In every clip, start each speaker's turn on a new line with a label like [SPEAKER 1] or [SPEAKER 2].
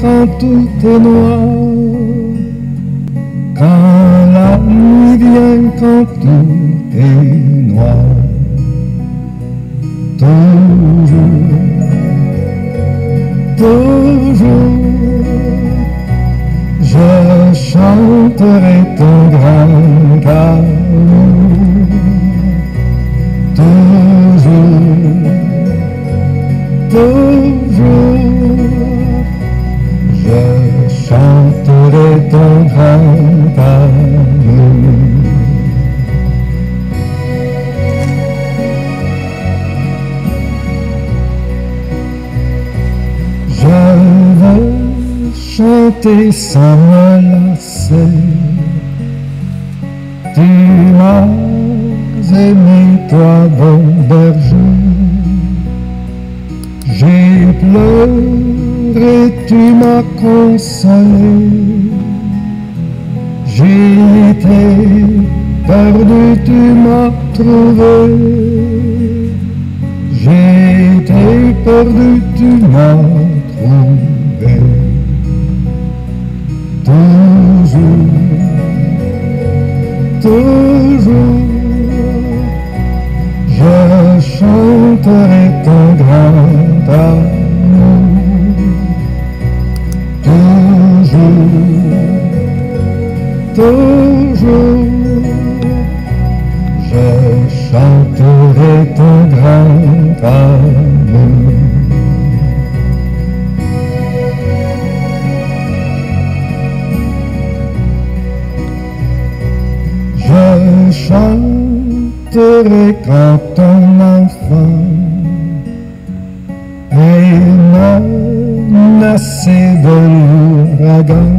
[SPEAKER 1] quand tout est noir, quand la nuit vient, quand tout est noir. Toujours, toujours, je chanterai ton grand amour. Toujours, toujours, je chanterai ton grand amour. Je veux chanter sans me lasser. Tu m'as aimé, toi, bon berger. J'ai pleuré, tu m'as consolé. J'ai été perdu, tu m'as trouvé. J'ai été perdu, tu m'as trouvé. Toujours, toujours, je chanterai ton grand amour. Toujours, toujours, je chanterai ton grand amour. Je chanterai quand ton enfant est menacé de l'ouragan,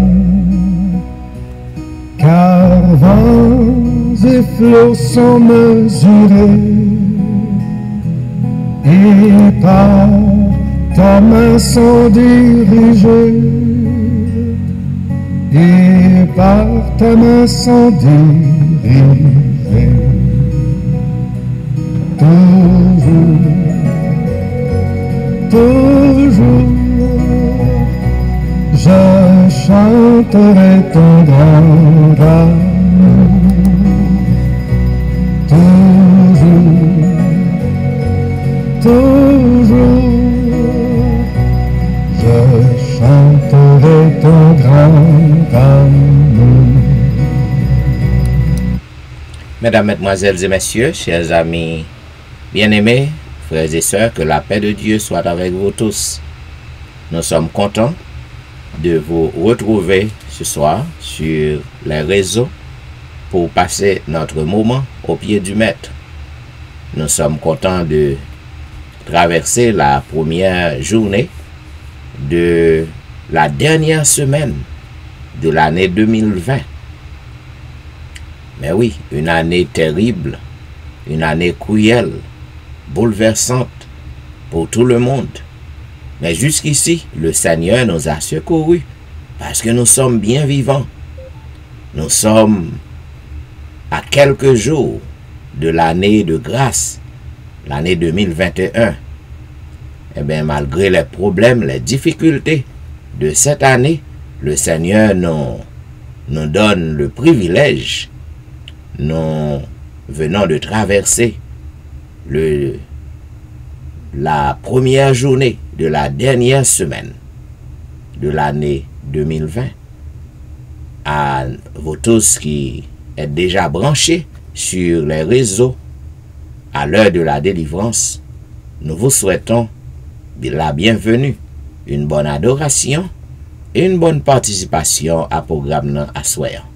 [SPEAKER 1] car vents et flots sont mesurés, et par ta main sont dirigés, et par ta main sont dirigés. Toujours, toujours, je chanterai ton grand amour. Toujours, toujours, je chanterai ton grand amour.
[SPEAKER 2] Mesdames, Mesdemoiselles et Messieurs, chers amis bien-aimés, frères et sœurs, que la paix de Dieu soit avec vous tous. Nous sommes contents de vous retrouver ce soir sur les réseaux pour passer notre moment au pied du Maître. Nous sommes contents de traverser la première journée de la dernière semaine de l'année 2020. Mais oui, une année terrible, une année cruelle, bouleversante pour tout le monde. Mais jusqu'ici, le Seigneur nous a secourus parce que nous sommes bien vivants. Nous sommes à quelques jours de l'année de grâce, l'année 2021. Eh bien, malgré les problèmes, les difficultés de cette année, le Seigneur nous donne le privilège. Nous venons de traverser la première journée de la dernière semaine de l'année 2020. À vous tous qui êtes déjà branchés sur les réseaux à l'heure de la délivrance, nous vous souhaitons la bienvenue, une bonne adoration et une bonne participation à programme à soir.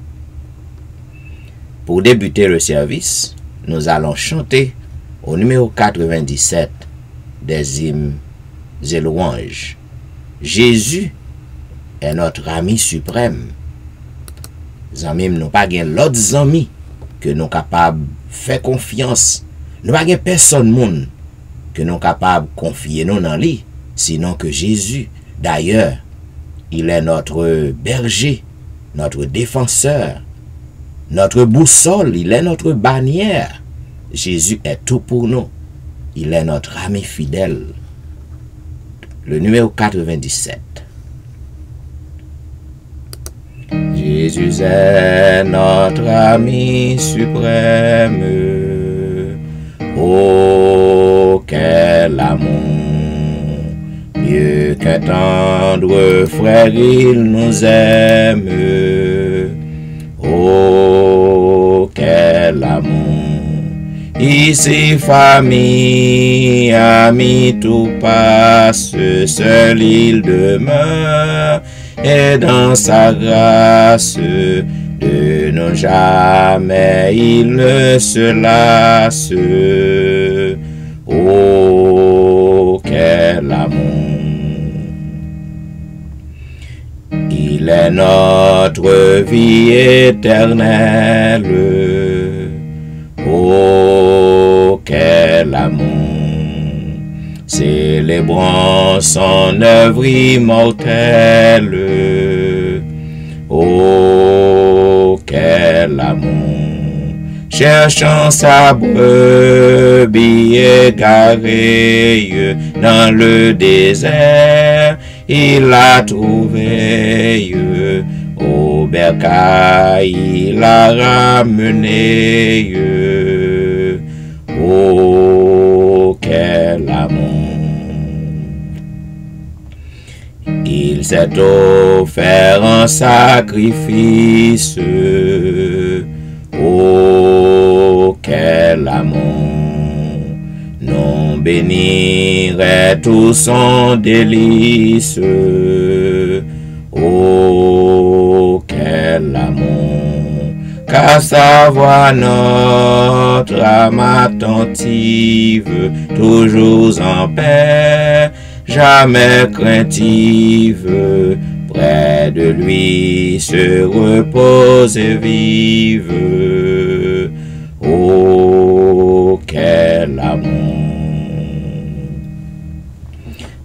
[SPEAKER 2] Pour débuter le service, nous allons chanter au numéro 97 des hymnes et louanges. Jésus est notre ami suprême. Amis, nous pas gen l'autre ami que nous capables faire confiance. Nous pas gen personne monde que nous capables confier nous dans lui, sinon que Jésus. D'ailleurs, il est notre berger, notre défenseur, notre boussole, il est notre bannière. Jésus est tout pour nous. Il est notre ami fidèle. Le numéro 97. Jésus est notre ami suprême. Oh, quel amour! Mieux qu'un tendre frère, il nous aime. Oh, quel amour! Ici, famille, amis, tout passe, seul il demeure, et dans sa grâce, de nos jamais il ne se lasse. Oh, quel amour! Il est notre vie éternelle. Oh, quel amour! Célébrons son œuvre immortelle. Oh, quel amour! Cherchant sa brebis égarée dans le désert, il l'a trouvée. Au bercail, il l'a ramenée. Oh, quel amour! Il s'est offert en sacrifice. Oh, quel amour! Non bénirait tout son délice. Oh, quel amour! Qu'à savoir notre âme attentive, toujours en paix, jamais craintive, près de lui se repose et vive. Oh, quel amour!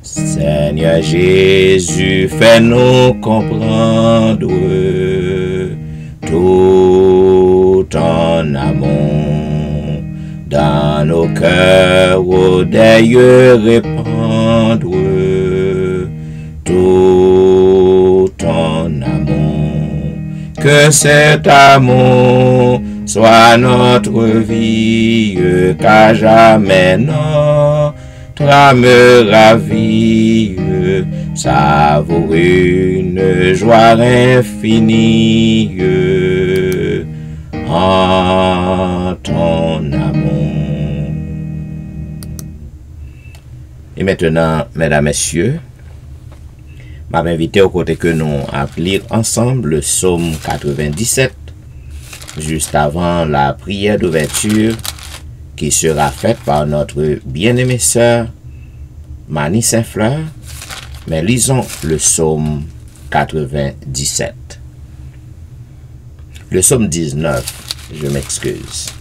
[SPEAKER 2] Seigneur Jésus, fais-nous comprendre tout en amour, dans nos cœurs au deuil répandre tout en amour, que cet amour soit notre vie, qu'à jamais notre âme ravie savoure une joie infinie en ton amour. Et maintenant, mesdames, messieurs, m'a invité au côté que nous à lire ensemble le psaume 97, juste avant la prière d'ouverture qui sera faite par notre bien-aimée sœur Mani Saint-Fleur. Mais lisons le psaume 97. Le psaume 19, je m'excuse.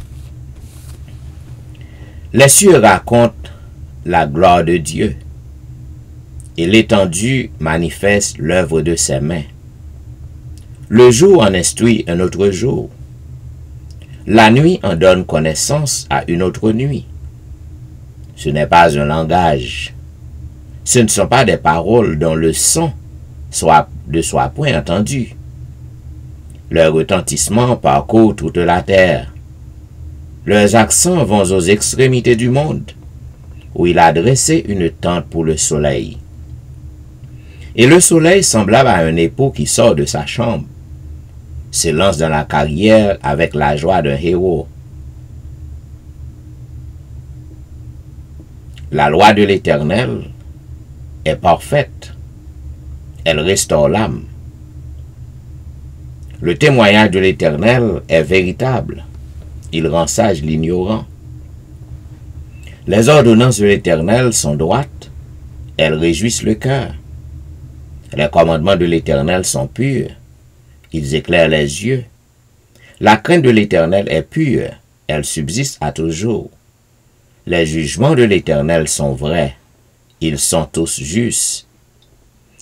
[SPEAKER 2] Les cieux racontent la gloire de Dieu, et l'étendue manifeste l'œuvre de ses mains. Le jour en instruit un autre jour. La nuit en donne connaissance à une autre nuit. Ce n'est pas un langage. Ce ne sont pas des paroles dont le son ne soit point entendu. Leur retentissement parcourt toute la terre. Leurs accents vont aux extrémités du monde, où il a dressé une tente pour le soleil. Et le soleil, semblable à un époux qui sort de sa chambre, se lance dans la carrière avec la joie d'un héros. La loi de l'Éternel est parfaite. Elle restaure l'âme. Le témoignage de l'Éternel est véritable. Il rend sage l'ignorant. Les ordonnances de l'Éternel sont droites. Elles réjouissent le cœur. Les commandements de l'Éternel sont purs. Ils éclairent les yeux. La crainte de l'Éternel est pure. Elle subsiste à toujours. Les jugements de l'Éternel sont vrais. Ils sont tous justes.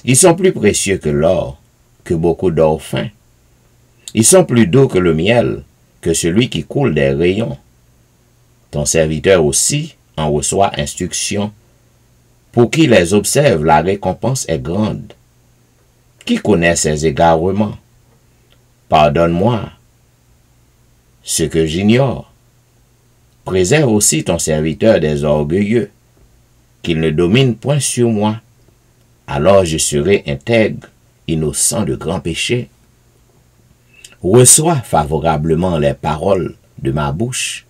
[SPEAKER 2] Ils sont plus précieux que l'or, que beaucoup d'or fin. Ils sont plus doux que le miel, que celui qui coule des rayons. Ton serviteur aussi en reçoit instruction. Pour qui les observe, la récompense est grande. Qui connaît ses égarements? Pardonne-moi ce que j'ignore. Préserve aussi ton serviteur des orgueilleux, qu'il ne domine point sur moi. Alors je serai intègre, innocent de grands péchés. Reçois favorablement les paroles de ma bouche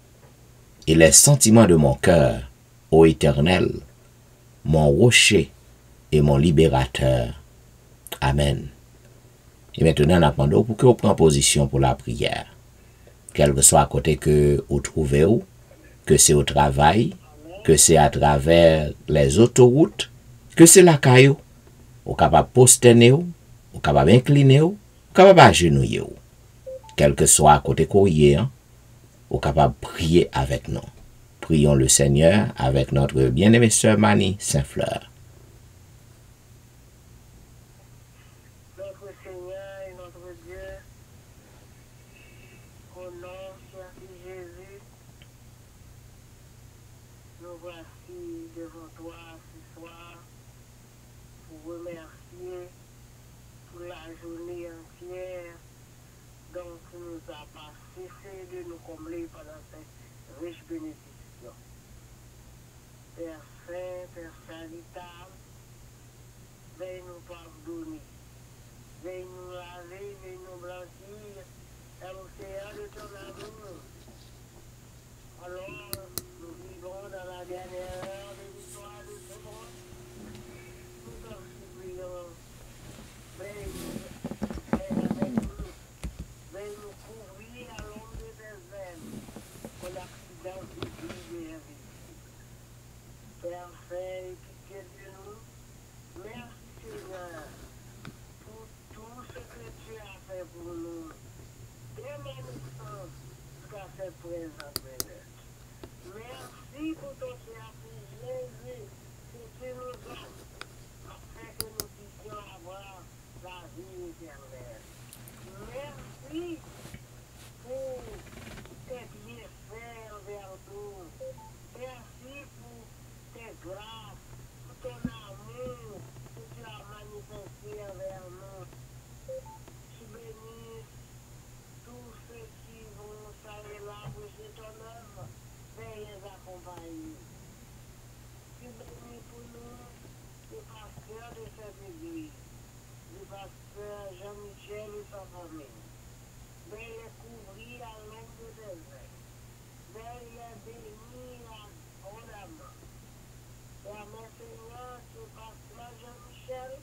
[SPEAKER 2] et les sentiments de mon cœur, ô Éternel, mon rocher et mon libérateur. Amen. Et maintenant, nous demandons pour que vous preniez position pour la prière. Quel que soit à côté que vous trouvez, que c'est au travail, que c'est à travers les autoroutes, que c'est la caillou, vous êtes capable de poster, vous êtes capable d'incliner, vous êtes capable d'agenouiller. Quel que soit à côté qu'on y est, vous êtes capable de prier avec nous. Prions le Seigneur avec notre bien-aimée sœur Mani Saint-Fleur.
[SPEAKER 3] Notre Seigneur et notre Dieu, au nom de Jésus, nous voici devant toi ce soir pour remercier pour la journée entière dont tu nous as pas cessé de nous combler pendant cette riche bénédiction. Père Saint, Père charitable, veuille nous pardonner, veuille nous laver, veuille nous blanchir à l'océan de ton amour. Alors, nous vivons dans la dernière heure de l'histoire de ce monde. Nous t'en supplions, veuille nous être avec nous, veuille nous couvrir à l'ombre de tes ailes pour l'accident de vie et Père Saint, pitié de nous. Merci Seigneur pour tout ce que tu as fait pour nous. Dès ma naissance jusqu'à cette présente minute. Merci pour ton service, Jésus, que tu nous donnes, afin que nous puissions avoir la vie éternelle. Merci pour tes bienfaits envers nous. Merci pour tes grâces, pour ton amour que tu as manifesté envers nous. Tu bénisses tous ceux qui vont s'aller là pour chez ton œuvre, veuille les accompagner. Tu bénis pour nous le pasteur de cette église, le pasteur Jean-Michel et sa famille. Veuille les couvrir à l'ombre de tes ailes. Veuille les bénir abondamment. Permets, Seigneur, que pasteur Jean-Michel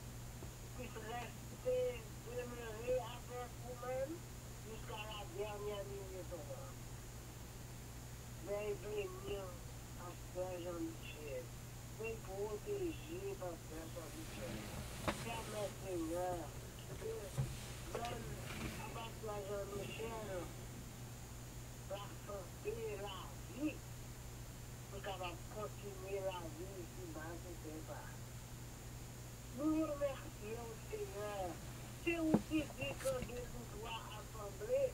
[SPEAKER 3] puisse rester demeuré avec vous-même jusqu'à la dernière minute de ton âme. Veuille bénir pasteur Jean-Michel. Veuille protéger pasteur Jean-Michel. Permets, Seigneur, que donne à pasteur Jean-Michel la santé, la vie, pour capable de continuer la vie ici-bas, c'est pas. Nous vous remercions, Seigneur. C'est aussi dit que Dieu nous doit assembler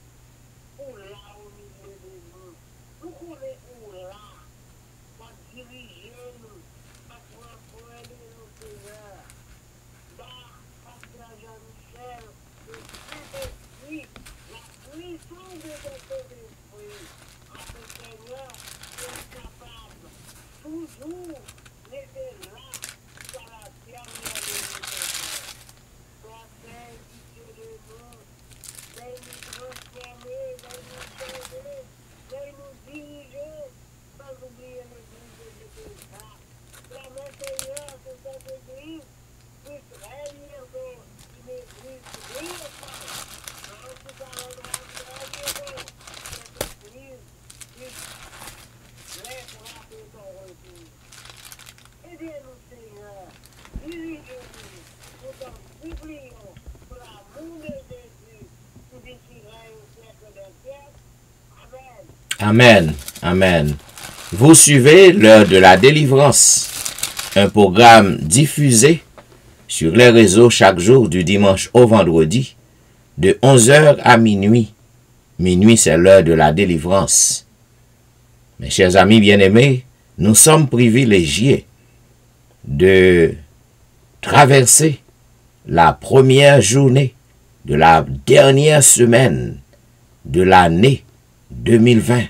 [SPEAKER 3] ou là au milieu de nous. Nous connaissons où là, pour diriger nous, pour prendre soin de nous, Seigneur. Pasteur Jean-Michel, le Saint-Esprit, la puissance de cet esprit, afin, Seigneur, d'être capable toujours d'être là jusqu'à la dernière minute. Sois Saint, pitié de nous, veuille nous transformer, veuille nous sauver, veuille nous diriger, sans oublier l'église de Jésus. Permets, Seigneur, que cette église puisse réunir une église brillante. En tout cas, on doit réunir cette église puisse l'être ton retour. Aidez-nous, Seigneur, dirigez-nous, nous t'en supplions, pour l'amour de Jésus, nous déchirons au siècle des siècles. Amen.
[SPEAKER 2] Amen. Amen. Vous suivez l'heure de la délivrance, un programme diffusé sur les réseaux chaque jour du dimanche au vendredi, de 11h à minuit. Minuit, c'est l'heure de la délivrance. Mes chers amis bien-aimés, nous sommes privilégiés de traverser la première journée de la dernière semaine de l'année 2020.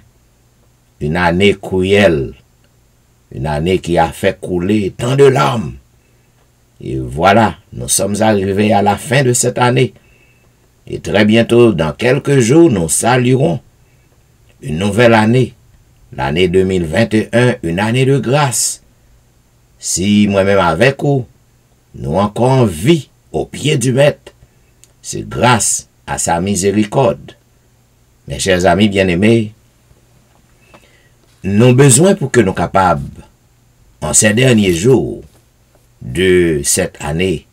[SPEAKER 2] Une année cruelle, une année qui a fait couler tant de larmes. Et voilà, nous sommes arrivés à la fin de cette année. Et très bientôt, dans quelques jours, nous saluerons une nouvelle année. L'année 2021, une année de grâce. Si moi-même avec vous, nous encore en vie au pied du Maître, c'est grâce à sa miséricorde. Mes chers amis bien-aimés, nous avons besoin pour que nous soyons capables, en ces derniers jours de cette année,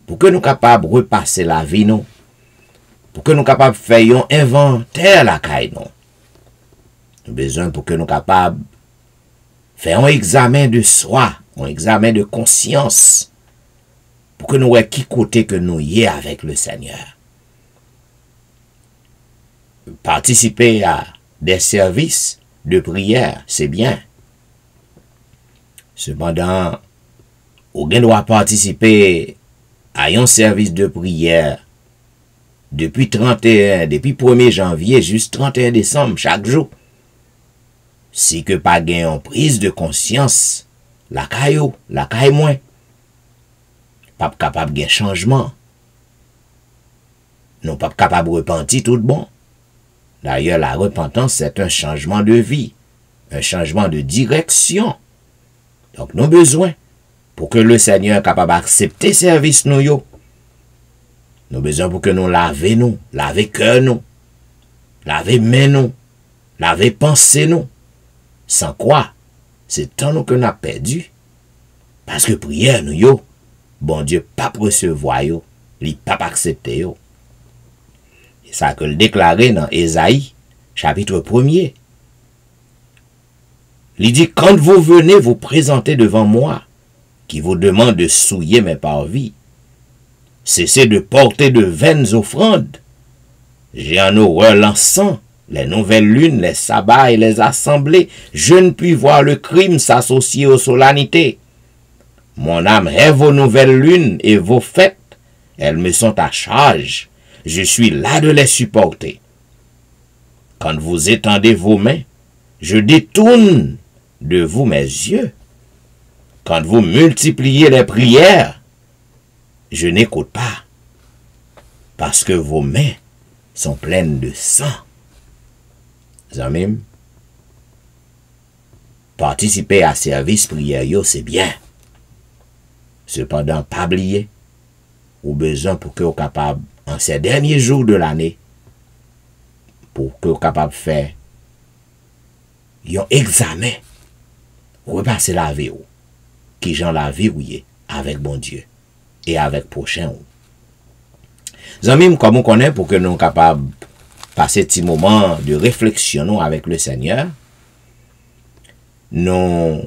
[SPEAKER 2] pour que nous soyons capables de repasser la vie, nous, pour que nous soyons capables de faire un inventaire la caille, nous. Nous avons besoin pour que nous soyons capables de faire un examen de soi, un examen de conscience, pour que nous voyons qui côté que nous y est avec le Seigneur. Participer à des services de prière, c'est bien. Cependant, on doit participer à un service de prière depuis 1er janvier jusqu'au 31 décembre, chaque jour. Si que pas gain en prise de conscience, la caille moins. Pas capable de changement. Non pas capable de repentir tout bon. D'ailleurs, la repentance, c'est un changement de vie, un changement de direction. Donc, nous avons besoin, pour que le Seigneur soit capable d'accepter service nous, nous avons besoin pour que nous laver cœur nous, laver main nous, laver pensée nous. Sans quoi, c'est tant nous que nous avons perdu. Parce que prière nous, bon Dieu, pas recevoir, il pas accepter. C'est ça que le déclaré dans Ésaïe, chapitre 1er. Il dit, quand vous venez vous présenter devant moi, qui vous demande de souiller mes parvis, cessez de porter de vaines offrandes. J'ai en horreur l'encens, les nouvelles lunes, les sabbats et les assemblées. Je ne puis voir le crime s'associer aux solennités. Mon âme rêve aux nouvelles lunes et vos fêtes. Elles me sont à charge. Je suis là de les supporter. Quand vous étendez vos mains, je détourne de vous mes yeux. Quand vous multipliez les prières, je n'écoute pas, parce que vos mains sont pleines de sang. Amis, participer à service prière, c'est bien. Cependant, pas oublier, ou besoin pour que vous capable en ces derniers jours de l'année, pour que vous capable de faire un examen, repasser la vie, qui j'en la vie avec bon Dieu et avec prochain. Amis, comme on connaît, pour que nous soyons capables de passer petit moment de réflexion avec le Seigneur, nous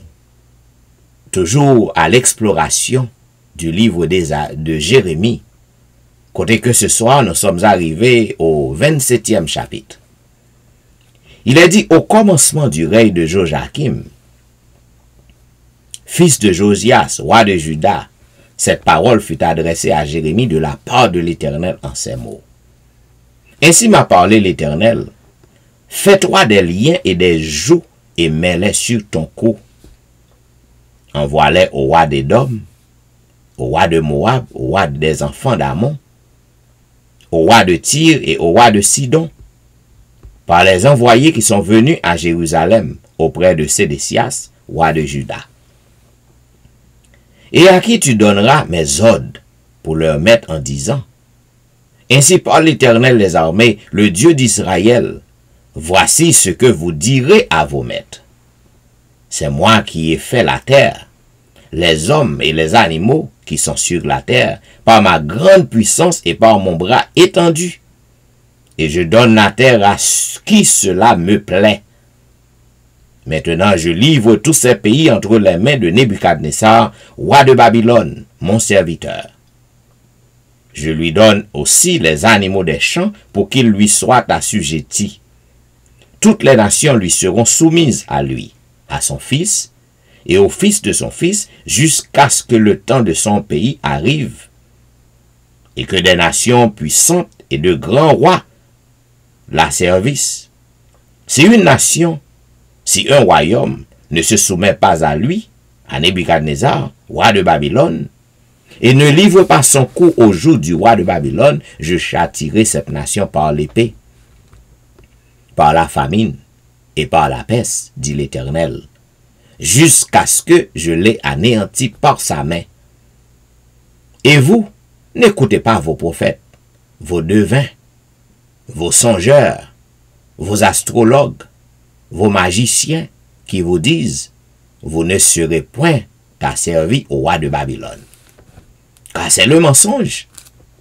[SPEAKER 2] toujours à l'exploration du livre de Jérémie. Côté que ce soir, nous sommes arrivés au 27e chapitre. Il est dit, au commencement du règne de Joachim, fils de Josias, roi de Juda, cette parole fut adressée à Jérémie de la part de l'Éternel en ces mots. Ainsi m'a parlé l'Éternel, fais-toi des liens et des jougs et mets-les sur ton cou. Envoie-les au roi d'Édom, au roi de Moab, au roi des enfants d'Ammon, au roi de Tyr et au roi de Sidon, par les envoyés qui sont venus à Jérusalem auprès de Sédécias, roi de Juda. Et à qui tu donneras mes ordres pour leur mettre en disant, ainsi parle l'Éternel des armées, le Dieu d'Israël, voici ce que vous direz à vos maîtres. C'est moi qui ai fait la terre, les hommes et les animaux qui sont sur la terre, par ma grande puissance et par mon bras étendu. Et je donne la terre à qui cela me plaît. Maintenant, je livre tous ces pays entre les mains de Nebuchadnezzar, roi de Babylone, mon serviteur. Je lui donne aussi les animaux des champs pour qu'ils lui soient assujettis. Toutes les nations lui seront soumises à lui, à son fils et au fils de son fils, jusqu'à ce que le temps de son pays arrive. et que des nations puissantes et de grands rois la servissent. Si une nation, si un royaume ne se soumet pas à lui, à Nebuchadnezzar, roi de Babylone, et ne livre pas son coup au jour du roi de Babylone, je châtierai cette nation par l'épée, par la famine et par la peste, dit l'Éternel, jusqu'à ce que je l'ai anéanti par sa main. Et vous, n'écoutez pas vos prophètes, vos devins, vos songeurs, vos astrologues, vos magiciens qui vous disent, vous ne serez point asservis au roi de Babylone. Car c'est le mensonge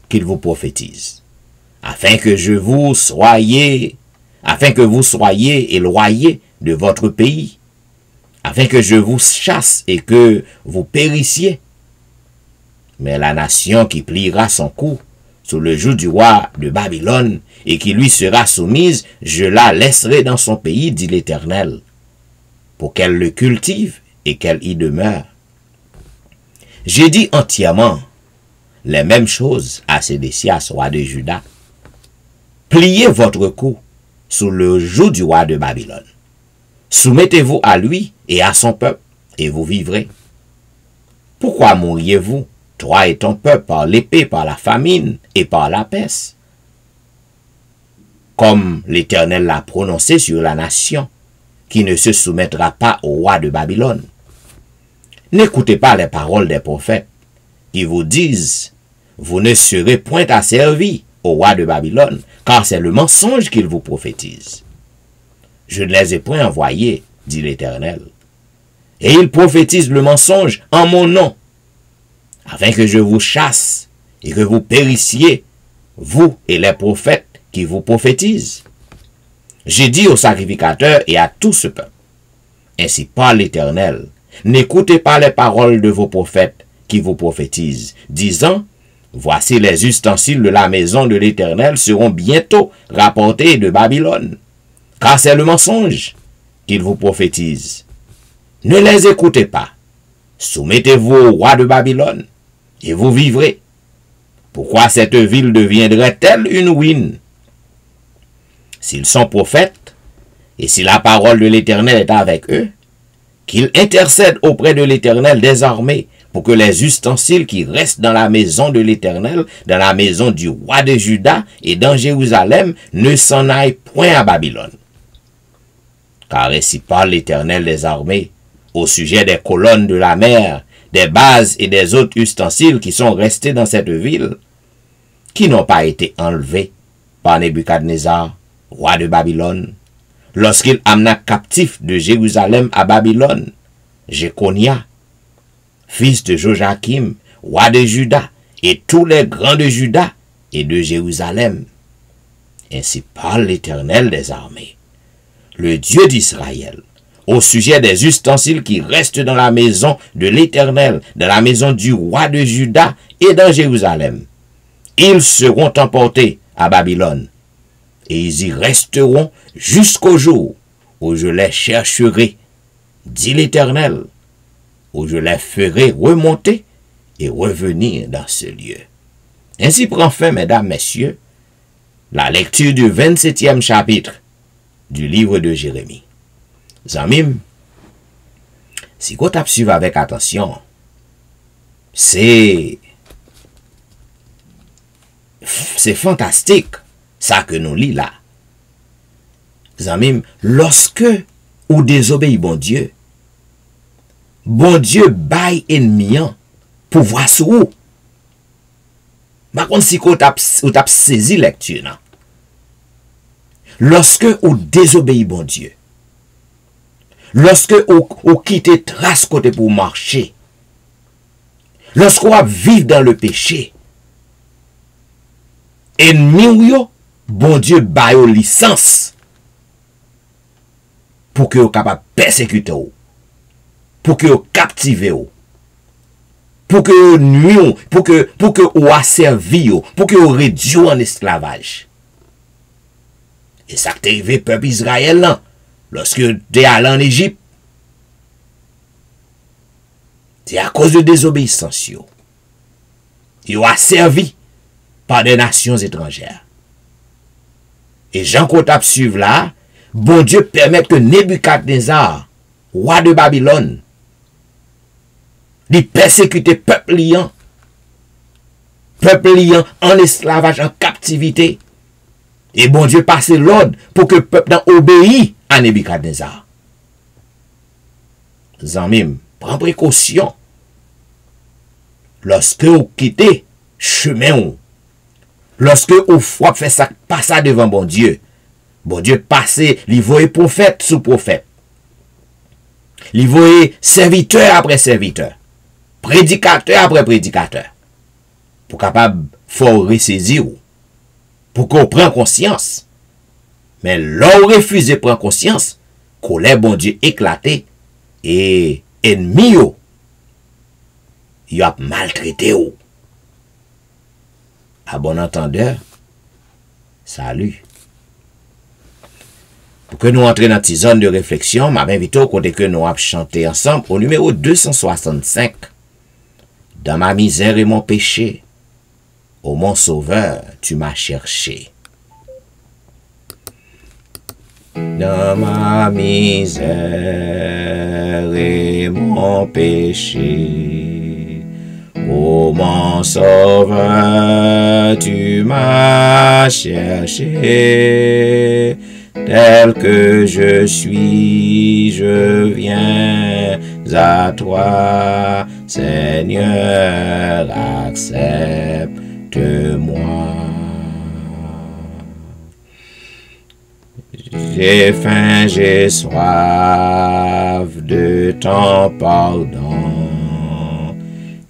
[SPEAKER 2] qu'il vous prophétise, afin que vous soyez éloignés de votre pays, afin que je vous chasse et que vous périssiez. Mais la nation qui pliera son cou sous le joug du roi de Babylone et qui lui sera soumise, je la laisserai dans son pays, dit l'Éternel, pour qu'elle le cultive et qu'elle y demeure. J'ai dit entièrement les mêmes choses à Sédécias, roi de Juda. Pliez votre cou sous le joug du roi de Babylone. Soumettez-vous à lui et à son peuple, et vous vivrez. Pourquoi mourriez-vous, toi et ton peuple, par l'épée, par la famine et par la peste? Comme l'Éternel l'a prononcé sur la nation, qui ne se soumettra pas au roi de Babylone. N'écoutez pas les paroles des prophètes, qui vous disent, vous ne serez point asservis au roi de Babylone, car c'est le mensonge qu'ils vous prophétisent. Je ne les ai point envoyés, dit l'Éternel. Et ils prophétisent le mensonge en mon nom, afin que je vous chasse et que vous périssiez, vous et les prophètes qui vous prophétisent. J'ai dit aux sacrificateurs et à tout ce peuple, ainsi parle l'Éternel, n'écoutez pas les paroles de vos prophètes qui vous prophétisent, disant, voici les ustensiles de la maison de l'Éternel seront bientôt rapportés de Babylone, car c'est le mensonge qu'ils vous prophétisent. Ne les écoutez pas. Soumettez-vous au roi de Babylone, et vous vivrez. Pourquoi cette ville deviendrait-elle une ruine? S'ils sont prophètes, et si la parole de l'Éternel est avec eux, qu'ils intercèdent auprès de l'Éternel des armées, pour que les ustensiles qui restent dans la maison de l'Éternel, dans la maison du roi de Juda et dans Jérusalem, ne s'en aillent point à Babylone. Car ainsi parle l'Éternel des armées, au sujet des colonnes de la mer, des bases et des autres ustensiles qui sont restés dans cette ville, qui n'ont pas été enlevés par Nebuchadnezzar, roi de Babylone, lorsqu'il amena captif de Jérusalem à Babylone, Jéconia, fils de Joachim, roi de Juda, et tous les grands de Juda et de Jérusalem. Ainsi parle l'Éternel des armées, le Dieu d'Israël, au sujet des ustensiles qui restent dans la maison de l'Éternel, dans la maison du roi de Juda et dans Jérusalem. Ils seront emportés à Babylone, et ils y resteront jusqu'au jour où je les chercherai, dit l'Éternel, où je les ferai remonter et revenir dans ce lieu. Ainsi prend fin, mesdames, messieurs, la lecture du 27e chapitre du livre de Jérémie. Zamim, si vous avez suivi avec attention, c'est fantastique, ça que nous lisons là. Zamim, lorsque vous désobéissez bon Dieu baille ennemi pour voir sur vous. Par contre, si vous avez saisi lecture, non? Lorsque vous désobéissez bon Dieu, lorsque vous quittez trace côté pour marcher, lorsque vous vivez dans le péché, ennemi bon Dieu baille aux licence pour que vous soyez capable de persécuter vous, pour que vous captivez vous, pour que vous nuisez, pour que vous asserviez, pour que vous réduisez en esclavage. Et ça t'est arrivé peuple Israël là, lorsque tu es allé en Égypte, c'est à cause de désobéissance. Ils ont asservi par des nations étrangères. Et Jean qu'on tape suivre là, bon Dieu permet que Nebuchadnezzar, roi de Babylone, lui persécuter peuple liant en esclavage, en captivité. Et bon Dieu passe l'ordre pour que le peuple obéisse à Nebuchadnezzar. Zanmim, prends précaution. Lorsque vous quittez chemin, lorsque vous fait ça, pas ça devant bon Dieu passe, il voit prophète sous prophète. Il voit serviteur après serviteur. Prédicateur après prédicateur. Pour capable fort ressaisir, pour qu'on prenne conscience. Mais l'on refuse de prendre conscience, colère bon Dieu éclaté, et ennemi il a maltraité ou. À bon entendeur, salut. Pour que nous entrions dans cette zone de réflexion, m'a invité au côté que nous avons chanté ensemble au numéro 265. Dans ma misère et mon péché, ô mon sauveur, tu m'as cherché. Dans ma misère et mon péché, ô mon sauveur, tu m'as cherché. Tel que je suis, je viens à toi, Seigneur, accepte-moi. J'ai faim, j'ai soif de ton pardon,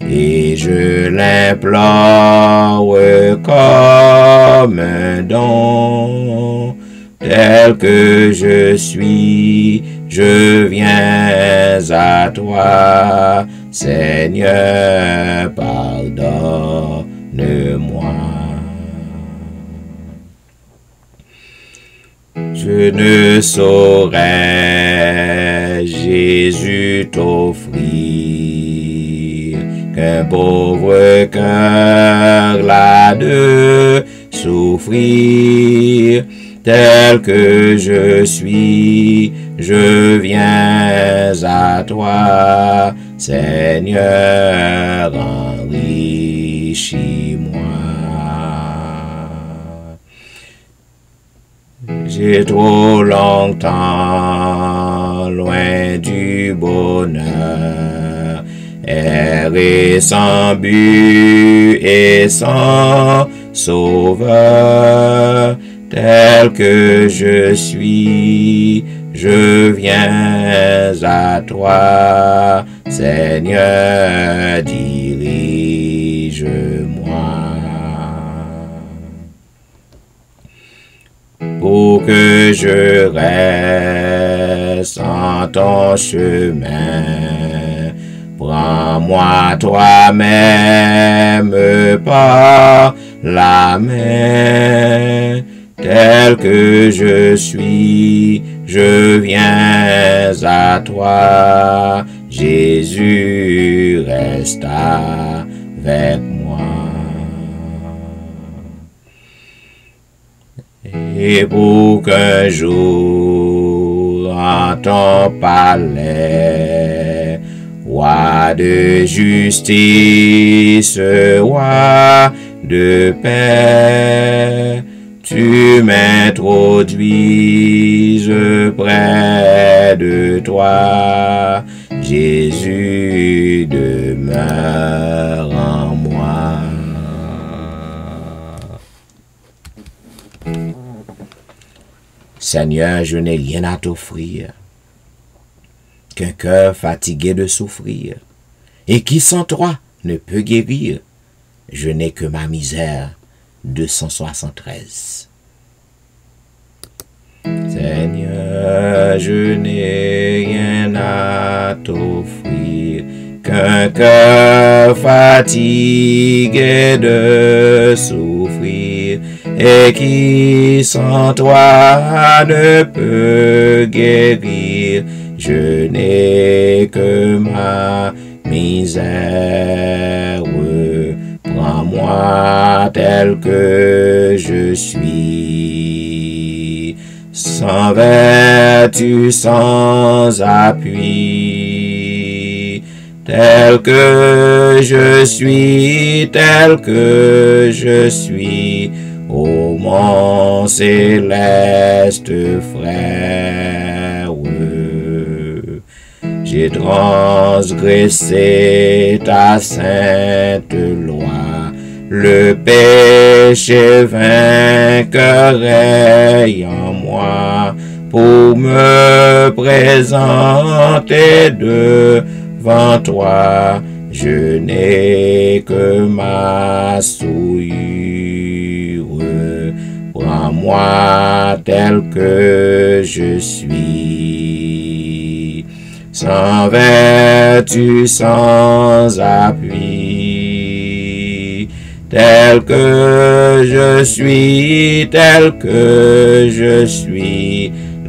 [SPEAKER 2] et je l'implore comme un don. Tel que je suis, je viens à toi, Seigneur, pardonne-moi. Je ne saurais, Jésus, t'offrir qu'un pauvre cœur là de souffrir. Tel que je suis, je viens à toi, Seigneur, enrichis-moi. J'ai trop longtemps loin du bonheur, erré sans but et sans sauveur. Tel que je suis, je viens à toi, Seigneur, dirige-moi. Pour que je reste en ton chemin, prends-moi toi-même par la main. Tel que je suis, je viens à toi, Jésus, reste avec moi. Et pour qu'un jour, en ton palais, roi de justice, roi de paix, tu m'introduises près de toi, Jésus demeure en moi. Seigneur, je n'ai rien à t'offrir qu'un cœur fatigué de souffrir, et qui sans toi ne peut guérir. Je n'ai que ma misère. 273. Seigneur, je n'ai rien à t'offrir qu'un cœur fatigué de souffrir, et qui sans toi ne peut guérir. Je n'ai que ma misère. Prends-moi tel que je suis, sans vertu, sans appui, tel que je suis, ô mon céleste frère. J'ai transgressé ta sainte loi, le péché vainqueur est en moi, pour me présenter devant toi. Je n'ai que ma souillure. Prends-moi tel que je suis, sans vertu, sans appui, tel que je suis,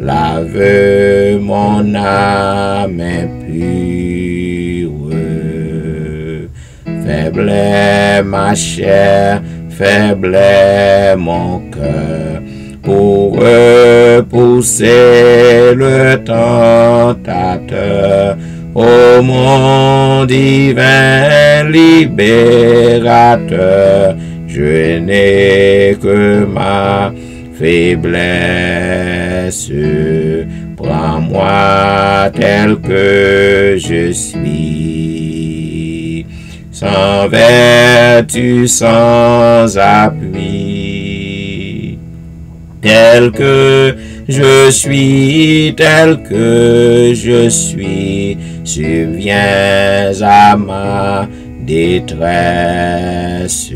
[SPEAKER 2] lave mon âme impure. Faible est ma chair, faible est mon cœur, pour repousser le tentateur. Ô mon divin libérateur, je n'ai que ma faiblesse. Prends-moi tel que je suis, sans vertu, sans appui, tel que je suis, subviens à ma détresse.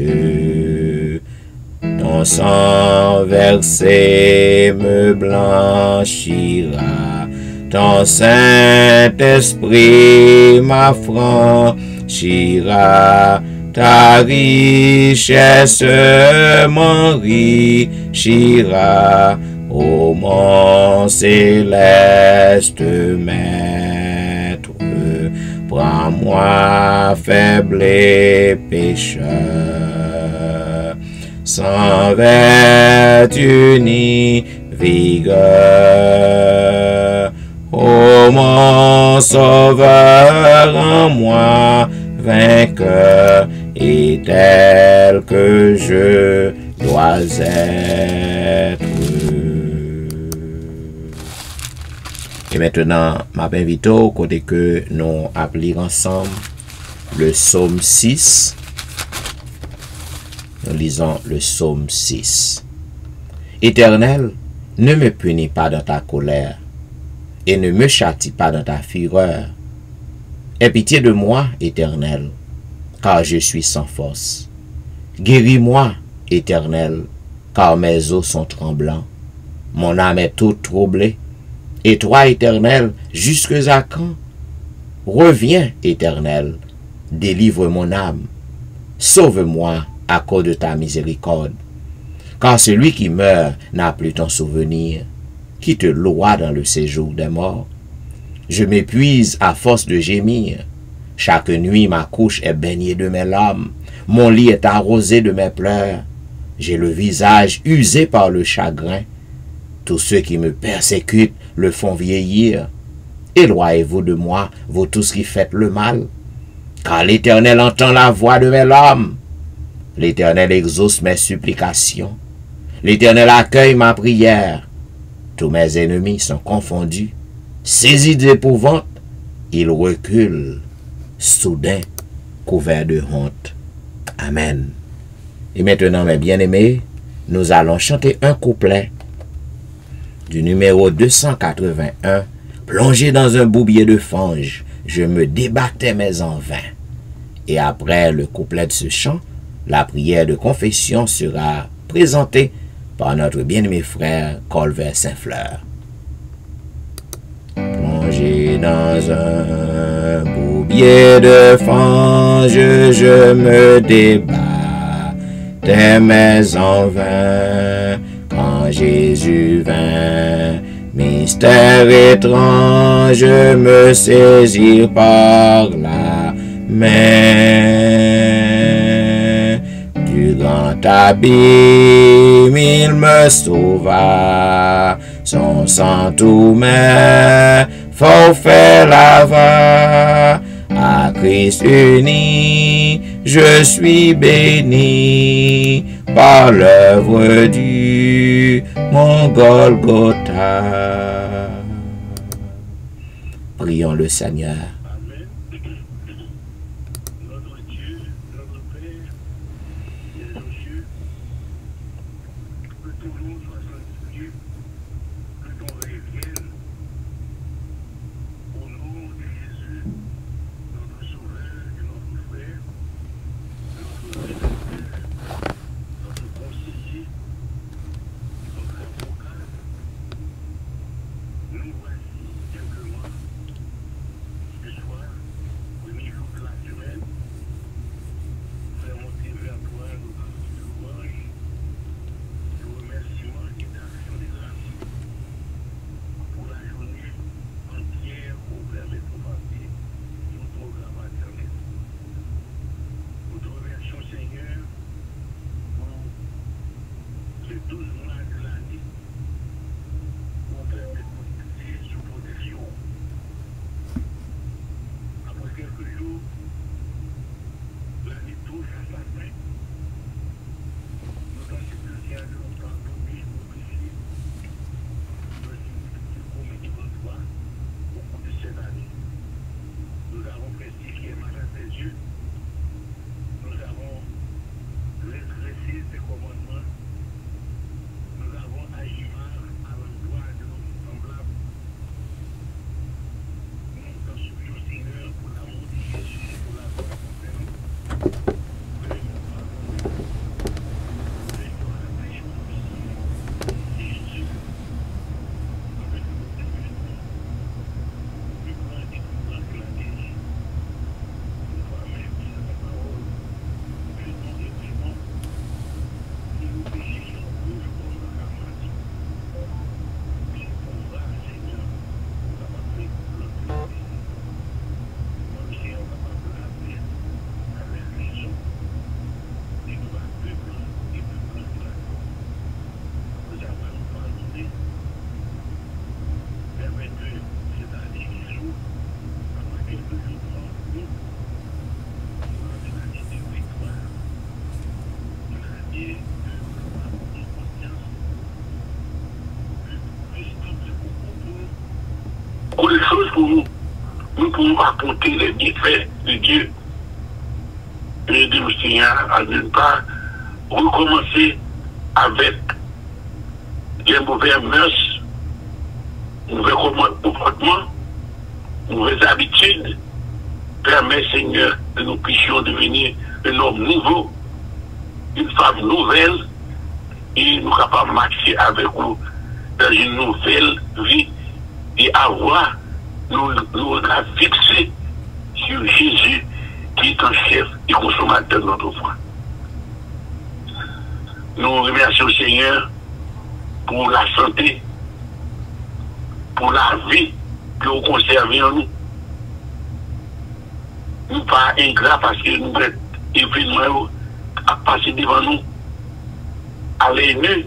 [SPEAKER 2] Ton sang versé me blanchira, ton Saint-Esprit m'affranchira, ta richesse m'enrichira, ô mon céleste Maître. Prends-moi faible et pécheur, sans vertu ni vigueur. Ô mon sauveur, en moi vainqueur, et tel que je dois être. Et maintenant, ma invite au côté que nous appelons ensemble le psaume 6. Nous lisons le psaume 6. Éternel, ne me punis pas dans ta colère, et ne me châtie pas dans ta fureur. Aie pitié de moi, Éternel, car je suis sans force. Guéris-moi, Éternel, car mes os sont tremblants. Mon âme est toute troublée. Et toi, Éternel, jusque à quand? Reviens, Éternel, délivre mon âme. Sauve-moi à cause de ta miséricorde. Car celui qui meurt n'a plus ton souvenir, qui te louera dans le séjour des morts. Je m'épuise à force de gémir. Chaque nuit, ma couche est baignée de mes larmes. Mon lit est arrosé de mes pleurs. J'ai le visage usé par le chagrin. Tous ceux qui me persécutent le font vieillir. Éloignez-vous de moi, vous tous qui faites le mal. Car l'Éternel entend la voix de mes larmes. L'Éternel exauce mes supplications. L'Éternel accueille ma prière. Tous mes ennemis sont confondus. Saisis d'épouvante, ils reculent, soudain, couverts de honte. Amen. Et maintenant, mes bien-aimés, nous allons chanter un couplet du numéro 281, plongé dans un boubier de fange, je me débattais mais en vain. Et après le couplet de ce chant, la prière de confession sera présentée par notre bien-aimé frère Colbert Saint-Fleur. Plongé dans un boubier de fange, je me débattais mais en vain. Quand Jésus vint, mystère étrange me saisit par la main. grand abîme, il me sauva. Son sang tout main, forfait lava. À Christ uni, je suis béni par l'œuvre du mon Golgotha. Prions le Seigneur.
[SPEAKER 4] Amen. Notre Dieu, notre Père, qui est aux cieux, que ton nom soit sanctifié, que ton règne vienne, au nom de Jésus, notre Sauveur et notre frère, notre Rédempteur, notre conseiller, notre avocat. Nous voici simplement ce soir, premier jour de la semaine, faire monter vers toi nos louanges, nos remerciements et d'action de grâce pour la journée entière où vous permet de passer tout programme Internet. Nous te remercions, Seigneur, pour les 12 mois de l'année, pour permettre de quitter sous protection. Après quelques jours, l'année touche à sa fin. Nous t'en supplions de nous pardonner nos péchés, de nous commis devant toi au cours de cette année. Nous avons fait ce qui est mal à tes yeux. Nous avons transgressé tes commandements. Nous avons agi mal à l'endroit de nos semblables. Nous t'en supplions, Seigneur, pour l'amour de Jésus et pour la gloire de ton nom. Veuillez nous pardonner. Veuillez nous rappeler aussi Jésus, avec le témoignage, le grand et plus grand que la neige. Nous toi-même, c'est ta parole, que nous réprimons, que nos péchés sont rouges comme le carmati. Et pour voir, Seigneur, on va pas faire notre péché. Mon Dieu, on va pas te laver avec raison. Et nous va plus blanc et plus blanc que la neige. Nous avons nous pardonner. Permettre que cette année qui s'ouvre, après quelques jours devant nous, soit une année de victoire, une année de gloire de conscience, plus de pour les choses pour nous. Nous pouvons raconter les bienfaits de Dieu et de le Seigneur à d'une part, recommencer avec les mauvaises mœurs, mauvais comportements, mauvaises habitudes. Permet, Seigneur, que nous puissions devenir un homme nouveau, une femme nouvelle, et nous capables de marcher avec vous dans une nouvelle vie et avoir nos regards fixés sur Jésus qui est un chef et consommateur de notre foi. Nous remercions le Seigneur pour la santé, pour la vie que vous conservez en nous. Nous pas ingrats parce que nous sommes événements à passer devant nous, à l'ennemi,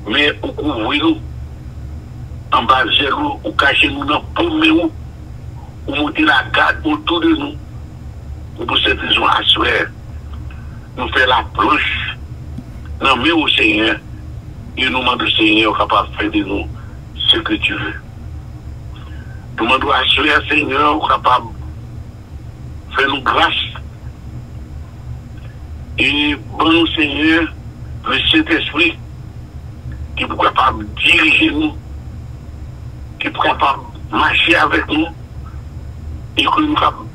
[SPEAKER 4] mais au couvrir-nous, en bas de nous, ou cacher nous dans le paume, ou monter la garde autour de nous. Pour cette raison, à souhait, nous faisons la planche, non mais au Seigneur, et nous demandons au Seigneur capable de faire de nous ce que tu veux. Nous demandons à souhait, Seigneur, capable de faire nous grâce. Et bon Seigneur, le Saint-Esprit, qui est capable de diriger nous, qui est capable de marcher avec nous, et que nous sommes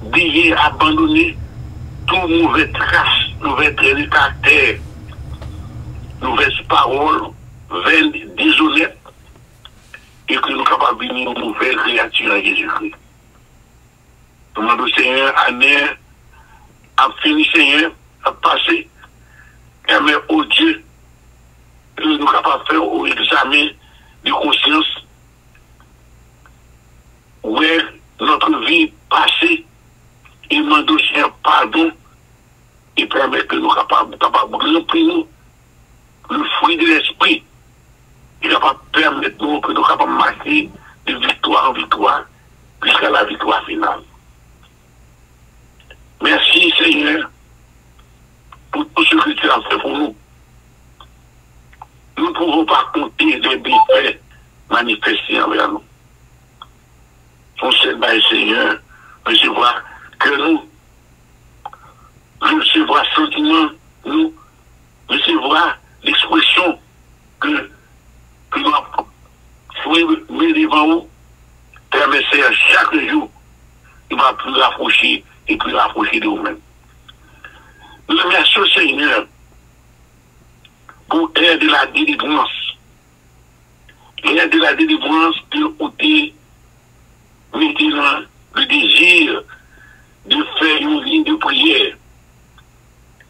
[SPEAKER 4] oublier, abandonner tout mauvais trace, mauvais trait de caractère, mauvaises paroles, vaines, déshonnêtes, et que nous sommes capables de devenir une nouvelle créature en Jésus-Christ. Nous demandons au Seigneur, année a fini, Seigneur, a passé, et mais au Dieu, que nous sommes capables de faire un examen de conscience, où est notre vie passée, et demandons au Seigneur pardon et permettre que nous capables remplir le fruit de l'esprit. Il va pas permettre nous que nous capables de marcher de victoire en victoire jusqu'à la victoire finale. Merci Seigneur pour tout ce que tu as fait pour nous. Nous ne pouvons pas compter les bienfaits manifestés envers nous. On sait, Seigneur, recevoir que nous, recevoir sentiment, nous, recevoir l'expression que nous avons devant nous, permettez à chaque jour, il va plus rapprocher et plus rapprocher de vous-même. Nous remercions Seigneur pour l'aide de la délivrance. L'aide de la délivrance que vous mettez dans le désir de faire une ligne de prière.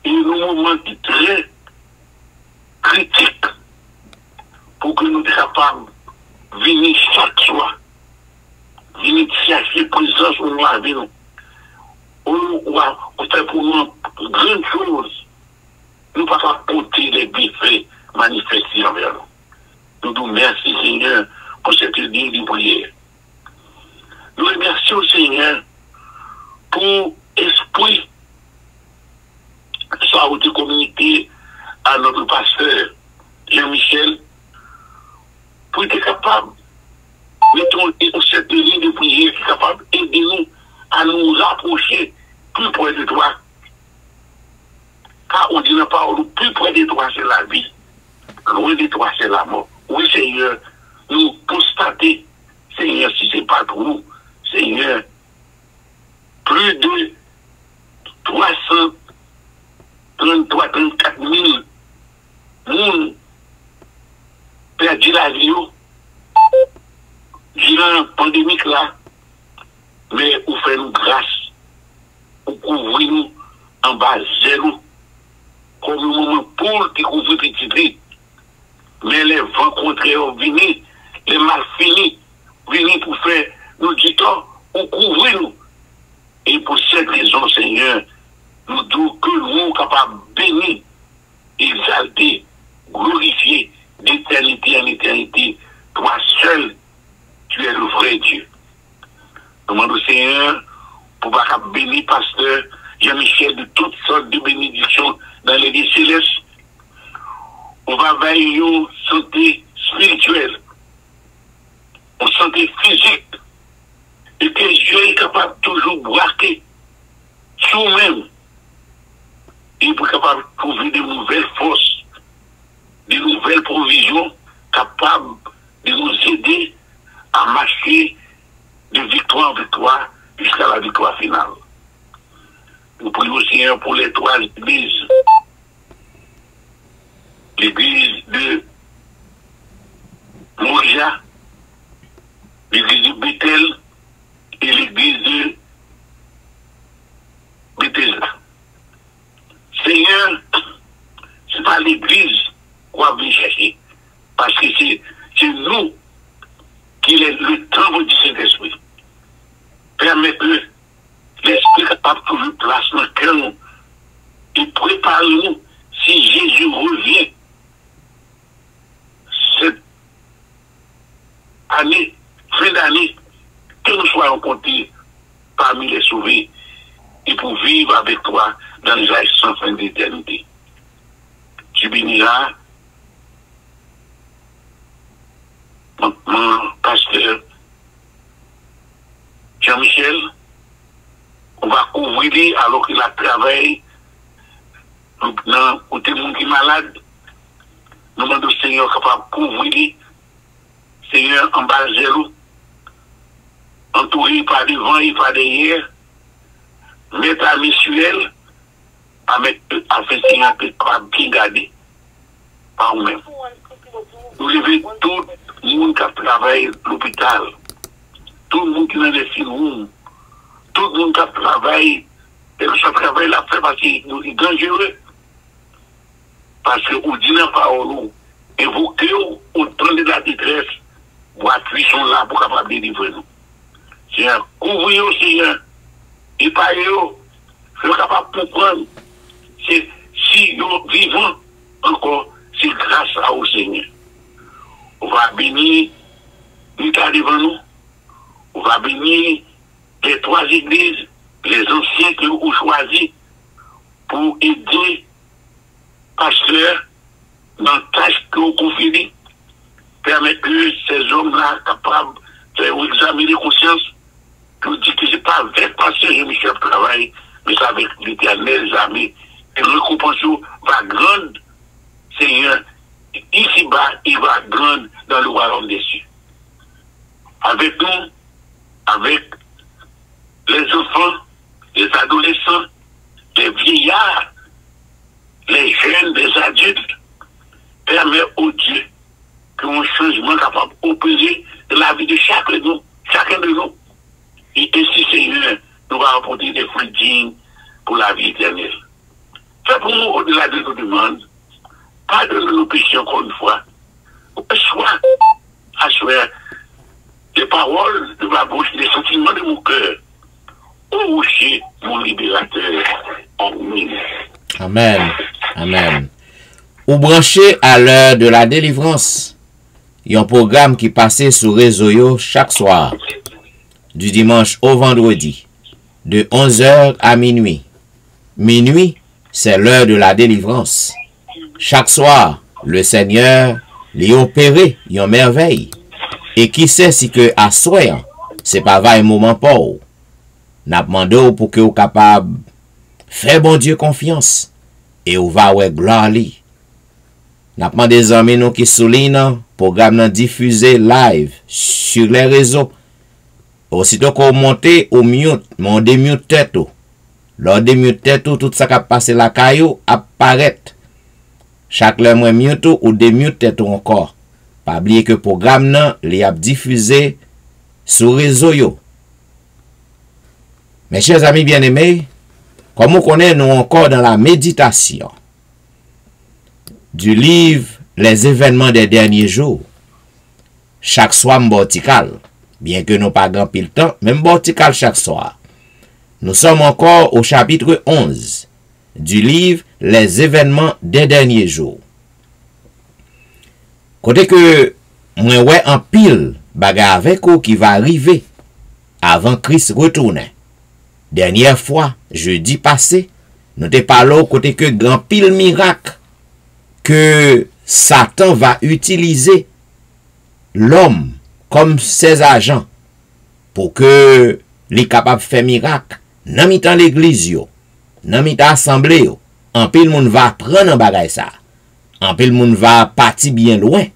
[SPEAKER 4] Et un moment très critique pour que nous soyons capables de venir chaque soir, venir chercher présence au noir avec nous. On fait pour nous de grandes choses. Nous ne pouvons pas porter les bienfaits manifestés envers nous. Nous nous remercions, Seigneur, pour cette ligne de prière. Nous remercions, Seigneur, pour l'esprit que ça a été communiqué à notre pasteur Jean-Michel, pour être capable, mettons cette ligne de prière qui est capable d'aider nous à nous rapprocher plus près de toi. Car on dit la parole, plus près de toi, c'est la vie. Loin de toi, c'est la mort. Oui, Seigneur, nous constatons, Seigneur, si ce n'est pas pour nous, Seigneur, plus de 333, 34 000 personnes perdu la vie durant la pandémie là, mais vous faites nous grâce, vous couvrez nous en bas zéro, comme le moment pour qui couvre petit. Mais les vents contraires viennent, les mal finis, viennent pour faire nous du temps, on couvre nous. Et pour cette raison, Seigneur, nous disons que nous sommes capables de bénir, exalter, glorifier d'éternité en éternité. Toi seul, tu es le vrai Dieu. Demande au Seigneur pour pas bénir pasteur Jean-Michel de toutes sortes de bénédictions dans les lieux célestes. On va veiller aux santé spirituelle, aux santé physique, et que Dieu est capable de toujours braquer sur nous-mêmes, et pour capable de trouver de nouvelles forces, de nouvelles provisions, capables de nous aider à marcher de victoire en victoire jusqu'à la victoire finale. Nous prions au Seigneur pour les trois églises. L'église de Moria, l'église de Bethel et l'église de Bethesda. Seigneur, ce n'est pas l'église qu'on va venir chercher, parce que c'est nous qui est le travail du Saint-Esprit. Permet que l'Esprit capable de trouver place dans le cœur et prépare-nous si Jésus revient cette année, fin d'année, que nous soyons comptés parmi les sauvés et pour vivre avec toi dans les âges sans fin d'éternité. Tu béniras mon pasteur Jean-Michel. On va couvrir lui alors qu'il a travaillé dans côté de monde qui est malade. Nous demandons au Seigneur capable de couvrir lui. Seigneur, en bas zéro, entouré par devant et par derrière, mettre à mensuel, à faire Seigneur que capable bien garder par nous-mêmes. Nous levons tout le monde qui travaille à l'hôpital, tout le monde qui est dans les films, tout le monde qui travaille, et que ce travail là fait parce qu'il est dangereux. Parce que vous dites la parole, évoquez au temps de la détresse, vos appuis sont là pour capable de délivrer nous. Seigneur, couvrez-vous, Seigneur, et par eux, soyez capable de comprendre si nous vivons encore, c'est grâce au Seigneur. On va bénir l'État devant nous. On va bénir les 3 églises, les anciens que vous choisis pour aider pasteurs dans la tâche que vous confiez. Permettre que ces hommes-là capables de faire un examen de conscience, que vous dites que ce n'est pas avec pasteur Jean-Michel travail, mais c'est avec l'Éternel, les amis. Et le récompense va grande, Seigneur. Ici-bas, il va grande dans le royaume des cieux. Avec nous, avec les enfants, les adolescents, les vieillards, les jeunes, les adultes, permet au Dieu qu'un changement capable d'opérer dans la vie de chacun de nous. Et ainsi, Seigneur, nous va apporter des fruits dignes pour la vie éternelle. Fais pour nous, au-delà de nos demandes, pardonne nos péchés encore une fois. Sois, assois les paroles de ma bouche, les sentiments de mon cœur. Ô rocher, mon libérateur. Amen.
[SPEAKER 2] Amen. Amen. Ou branché à l'heure de la délivrance. Il y a un programme qui passait sur réseau yo chaque soir, du dimanche au vendredi, de 11h à minuit. Minuit, c'est l'heure de la délivrance. Chaque soir, le Seigneur l'y opéré une merveille. Et qui sait si que à soir, c'est pas un moment pour. N'a demandé pour que vous capable faire bon Dieu confiance et vous va ouais gloire li. N'a demandé des amis nous qui soulignent programme diffusé live sur les réseaux. Aussitôt qu'on monte au mute, mon démute tête. Lors démute tête, tout ça qui a passé la caillou apparaît. Chaque le moins mute ou démute tête encore. Pas oublier que programme nan li a diffusé sur réseau yo. Mes chers amis bien-aimés, comme on connaît nous encore dans la méditation du livre Les événements des derniers jours. Chaque soir m'bortical, bien que nous pas grand pile temps, même bortical chaque soir. Nous sommes encore au chapitre 11 du livre Les événements des derniers jours. Côté que moi ouais en pile bagarre avec vous qui va arriver avant Christ retourne. Dernière fois, jeudi passé, nous te parlons côté que grand pile miracle que Satan va utiliser l'homme comme ses agents pour que les capable faire miracle dans mitan l'église yo, dans mitan assemblée yo. En pile moun va prendre en bagay ça. En pile moun va partir bien loin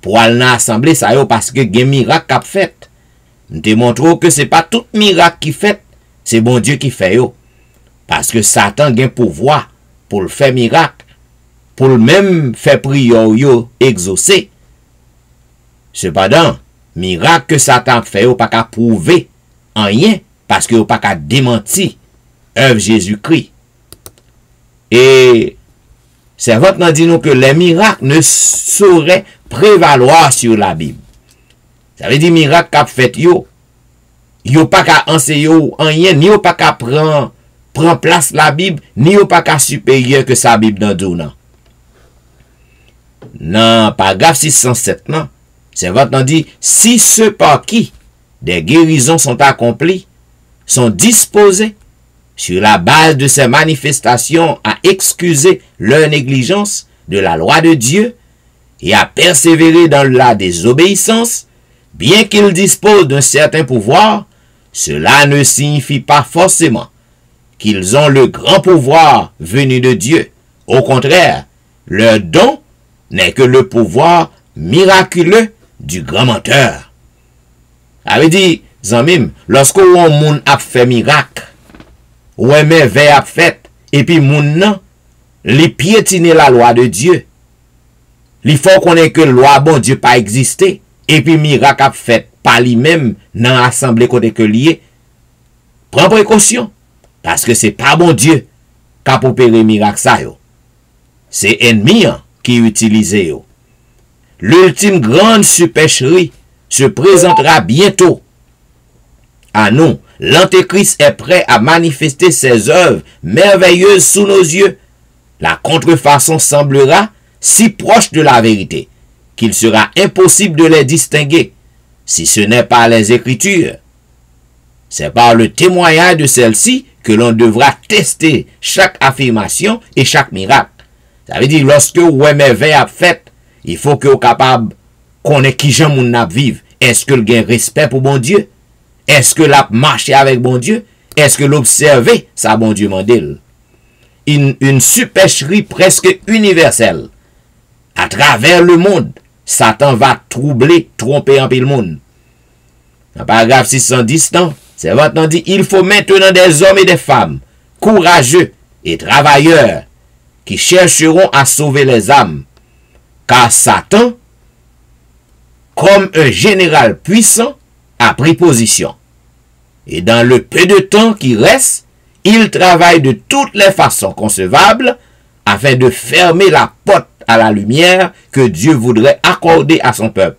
[SPEAKER 2] pour aller dans l'assemblée ça yo parce que gen miracle qu'a fait. Nous te montrons que c'est pas tout miracle qui fait, c'est bon Dieu qui fait yo. Parce que Satan gen pouvoir pour le faire miracle, pour le même faire prière yo exaucer. Cependant, miracle que Satan fait yo pas qu'à prouver en rien parce que yo pas qu'à démentir œuvre Jésus-Christ. Et servante n'a dit nous que les miracles ne sauraient prévaloir sur la Bible. Ça veut dire miracle qu'a fait yo pas qu'à enseigner en rien, ni yo pas qu'à prendre place la Bible, ni yo pas qu'à supérieur que sa Bible dans dou nan. Nan paragraphe 607 nan, servante n'a dit si ceux par qui des guérisons sont accomplies sont disposés sur la base de ces manifestations à excuser leur négligence de la loi de Dieu et à persévérer dans la désobéissance, bien qu'ils disposent d'un certain pouvoir, cela ne signifie pas forcément qu'ils ont le grand pouvoir venu de Dieu. Au contraire, leur don n'est que le pouvoir miraculeux du grand menteur. Ça veut dire, zanmim, lorsque on moun a fait miracle, ou un merveille a fait, et puis moun nan, li piétiner la loi de Dieu. Il faut qu'on ait que loi bon Dieu pas existé, et puis miracle a fait par lui-même dans l'assemblée côté que lié. Prends précaution, parce que c'est pas bon Dieu qui a opéré miracle ça yo. C'est ennemi qui utilise yo. L'ultime grande supercherie se présentera bientôt à nous. L'Antéchrist est prêt à manifester ses œuvres merveilleuses sous nos yeux La contrefaçon semblera si proche de la vérité qu'il sera impossible de les distinguer, si ce n'est pas les Écritures. C'est par le témoignage de celle-ci que l'on devra tester chaque affirmation et chaque miracle. Ça veut dire, lorsque vous avez merveille à fait, il faut que vous soyez capable de connaître qui j'aime moun nap vive. Est-ce que vous avez respect pour bon Dieu? Est-ce que l'ap marche avec bon Dieu? Est-ce que l'observer, ça bon Dieu mandel? Une supercherie presque universelle. À travers le monde, Satan va troubler, tromper un peu le monde. Dans paragraphe 610, c'est maintenant dit, il faut maintenant des hommes et des femmes, courageux et travailleurs, qui chercheront à sauver les âmes. Car Satan, comme un général puissant, a pris position. Et dans le peu de temps qui reste, il travaille de toutes les façons concevables afin de fermer la porte à la lumière que Dieu voudrait accorder à son peuple.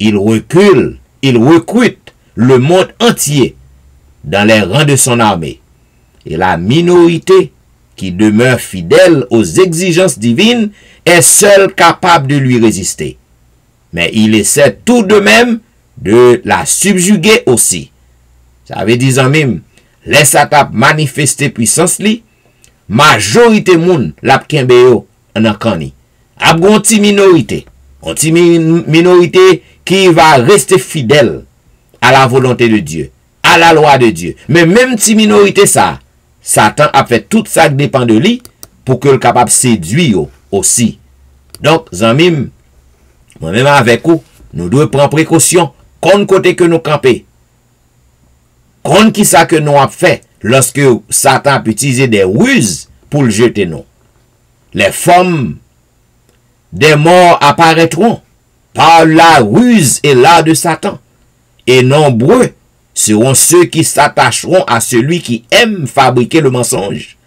[SPEAKER 2] Il recule, il recrute le monde entier dans les rangs de son armée. Et la minorité qui demeure fidèle aux exigences divines est seule capable de lui résister. Mais il essaie tout de même de la subjuguer aussi. Ça veut dire en même, laisse à manifester puissance li, majorité moun la kembe yo en kani. Ab gon ti minorité, minorité qui va rester fidèle à la volonté de Dieu, à la loi de Dieu. Mais même si minorité ça, Satan a fait tout ça qui dépend de lui pour que le capable séduire aussi. Donc, zanmim, moi-même avec vous, nous devons prendre précaution qu'on côté que nous camper. Qu'on qui ça que nous avons fait lorsque Satan a utilisé des ruses pour le jeter nous. Les formes des morts apparaîtront par la ruse et l'art de Satan. Et nombreux seront ceux qui s'attacheront à celui qui aime fabriquer le mensonge.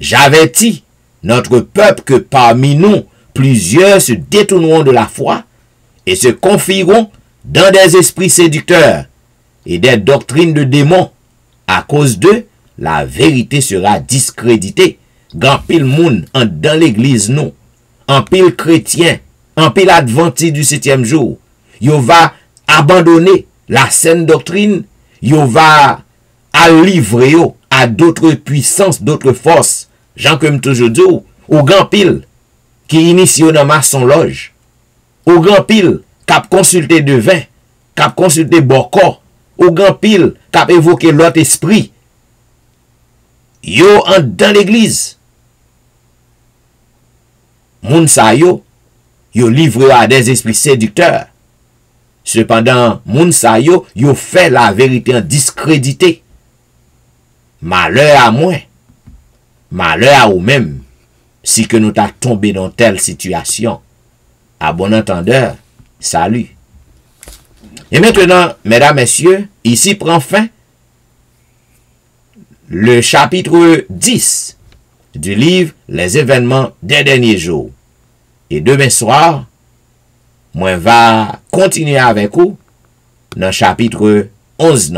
[SPEAKER 2] J'avertis notre peuple que parmi nous, plusieurs se détourneront de la foi et se confieront dans des esprits séducteurs et des doctrines de démons. À cause d'eux, la vérité sera discréditée. Grand pile moun dans l'église nous, en pile chrétien, en pile adventiste du 7e jour, yo va abandonner la saine doctrine, yo va à livrer yo à d'autres puissances, d'autres forces. Jean comme toujours dit, au grand pile qui initie dans maçon loge, au grand pile cap consulter de vin, cap consulter boko, au grand pile cap évoquer l'autre esprit. Yo en dans l'église. Moun sa yo livré à des esprits séducteurs. Cependant, moun sa yo fait la vérité en discrédité. Malheur à moi, malheur à vous-même, si que nous t'a tombé dans telle situation. À bon entendeur, salut. Et maintenant, mesdames, messieurs, ici prend fin le chapitre 10 du livre Les événements des derniers jours. Et demain soir, moi va continuer avec vous dans le chapitre 11.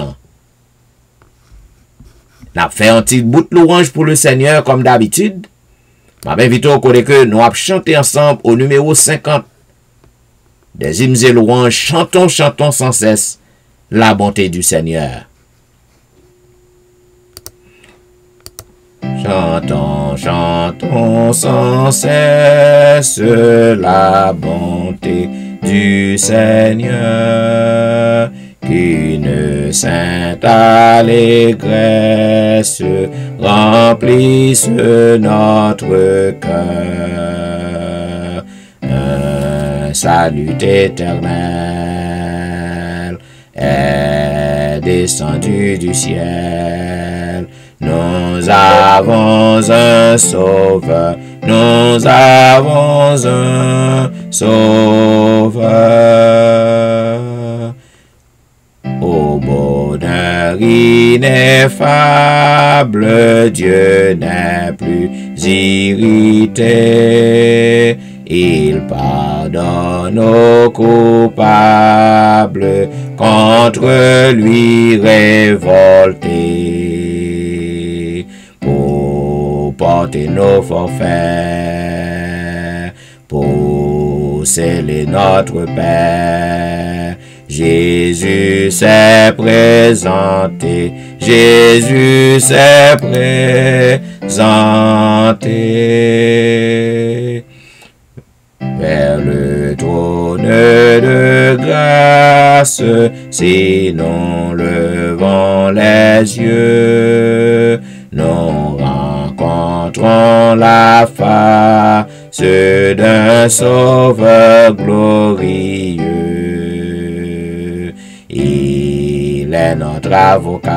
[SPEAKER 2] N'a fait un petit bout de louange pour le Seigneur comme d'habitude. M'a invité au côté que nous allons chanter ensemble au numéro 50. Des hymnes et louanges, chantons, chantons sans cesse la bonté du Seigneur. Chantons, chantons sans cesse la bonté du Seigneur, qu'une sainte allégresse remplisse notre cœur. Un salut éternel est descendu du ciel. Nous avons un sauveur, nous avons un sauveur. Au bonheur ineffable, Dieu n'est plus irrité. Il pardonne aux coupables, contre lui révoltés. Pour porter nos forfaits, pour sceller notre Père. Jésus s'est présenté, Jésus s'est présenté vers le trône de grâce, si nous levons les yeux, nous rencontrons la face d'un Sauveur glorieux. Il est notre avocat,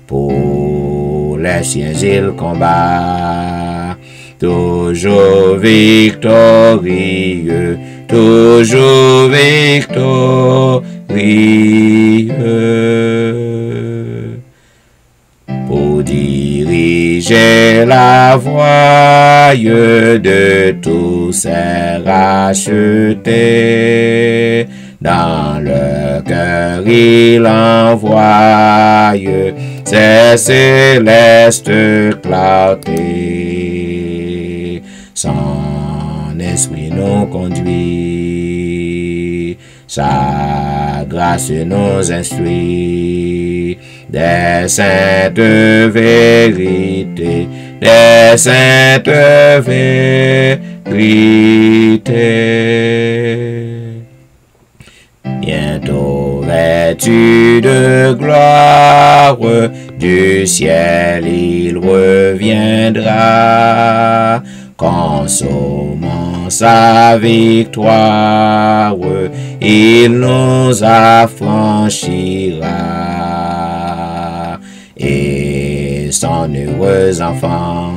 [SPEAKER 2] pour les siens il combat, toujours victorieux, toujours victorieux. Pour diriger la voie de tous ces rachetés, dans le cœur il envoie ses célestes clartés. Son esprit nous conduit, sa grâce nous instruit, des saintes vérités, des saintes vérités. Bientôt vêtu de gloire, du ciel il reviendra, consommant sa victoire, il nous affranchira, et son heureux enfant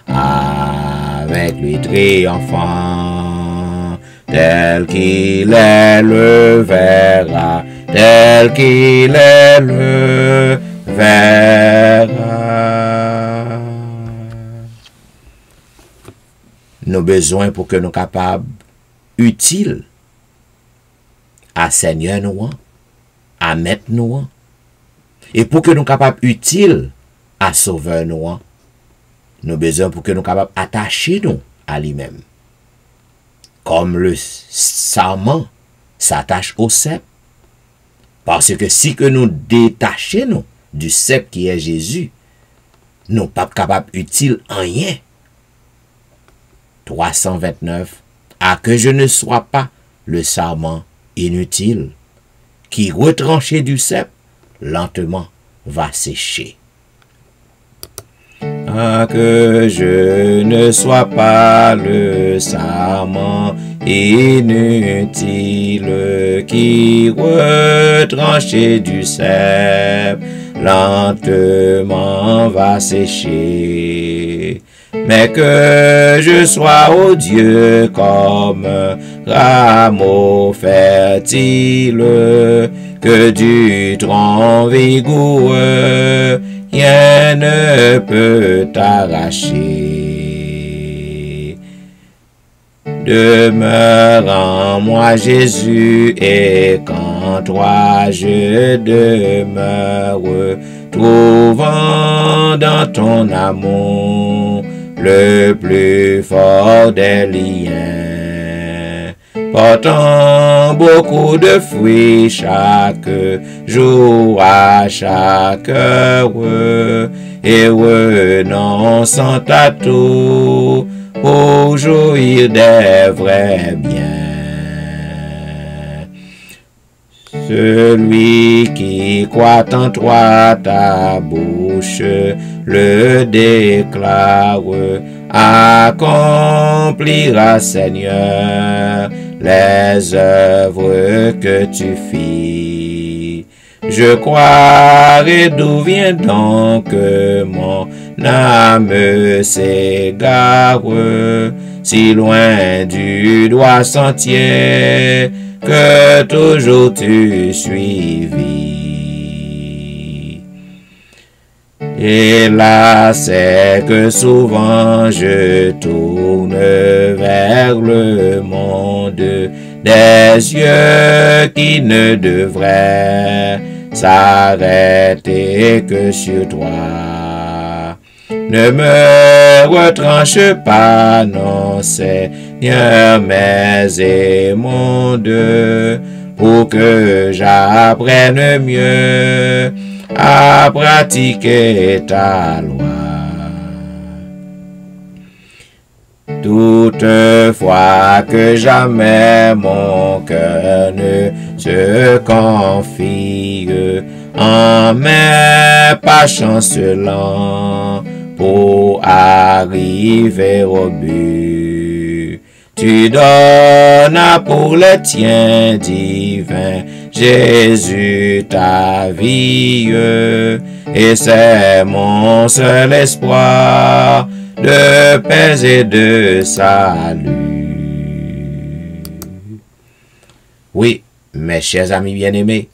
[SPEAKER 2] avec lui triomphant, tel qu'il est le verra, tel qu'il est le verra. Nos besoins pour que nous capables utiles à Seigneur nous, à Maître nous, et pour que nous capables utiles à Sauveur nous, nos besoins pour que nous capables attacher nous à lui-même. Comme le sarment s'attache au cep. Parce que si que nous détachons du cep qui est Jésus, nous ne sommes pas capables utiles en rien. 329. À que je ne sois pas le sarment inutile, qui retranché du cep, lentement va sécher. À que je ne sois pas le sarment inutile, qui retranché du cep, lentement va sécher. Mais que je sois, ô Dieu, comme rameau fertile, que du tronc vigoureux rien ne peut t'arracher. Demeure en moi, Jésus, et qu'en toi je demeure, trouvant dans ton amour le plus fort des liens, portant beaucoup de fruits chaque jour à chaque heure, et renonçant à tout pour jouir des vrais biens. Celui qui croit en toi, ta bouche le déclare, accomplira, Seigneur, les œuvres que tu fis. Je croirai d'où vient donc mon âme s'égare, si loin du droit sentier que toujours tu suivis. Et là, c'est que souvent je tourne vers le monde des yeux qui ne devraient s'arrêter que sur toi. Ne me retranche pas, non, Seigneur, mais et mon Dieu, pour que j'apprenne mieux à pratiquer ta loi. Toutefois que jamais mon cœur ne se confie en mes pas chancelants pour arriver au but. Tu donnes pour le tien divin, Jésus, ta vie, et c'est mon seul espoir de paix et de salut. Oui, mes chers amis bien-aimés,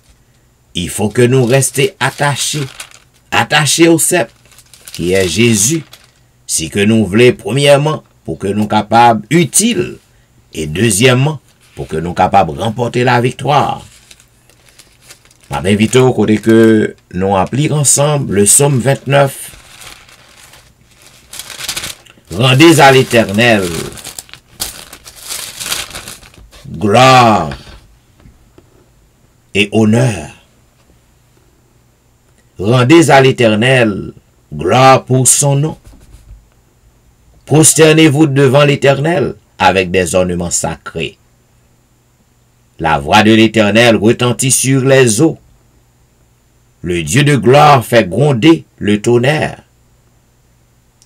[SPEAKER 2] il faut que nous restions attachés au cep, qui est Jésus, si que nous voulons, premièrement, pour que nous capables utiles, et deuxièmement, pour que nous capables de remporter la victoire. Je m'invite au côté que nous appliquons ensemble le psaume 29. Rendez à l'Éternel gloire et honneur. Rendez à l'Éternel gloire pour son nom. Prosternez-vous devant l'Éternel avec des ornements sacrés. La voix de l'Éternel retentit sur les eaux. Le Dieu de gloire fait gronder le tonnerre.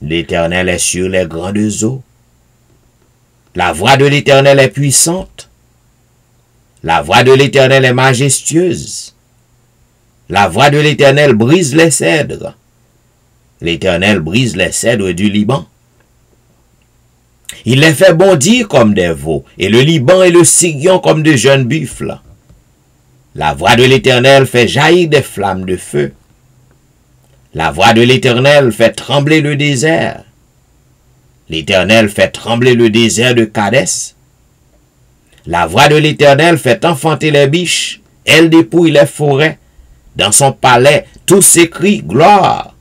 [SPEAKER 2] L'Éternel est sur les grandes eaux. La voix de l'Éternel est puissante. La voix de l'Éternel est majestueuse. La voix de l'Éternel brise les cèdres. L'Éternel brise les cèdres du Liban. Il les fait bondir comme des veaux, et le Liban et le Sirion comme de jeunes buffles. La voix de l'Éternel fait jaillir des flammes de feu. La voix de l'Éternel fait trembler le désert. L'Éternel fait trembler le désert de Kadès. La voix de l'Éternel fait enfanter les biches. Elle dépouille les forêts. Dans son palais, tous s'écrient gloire.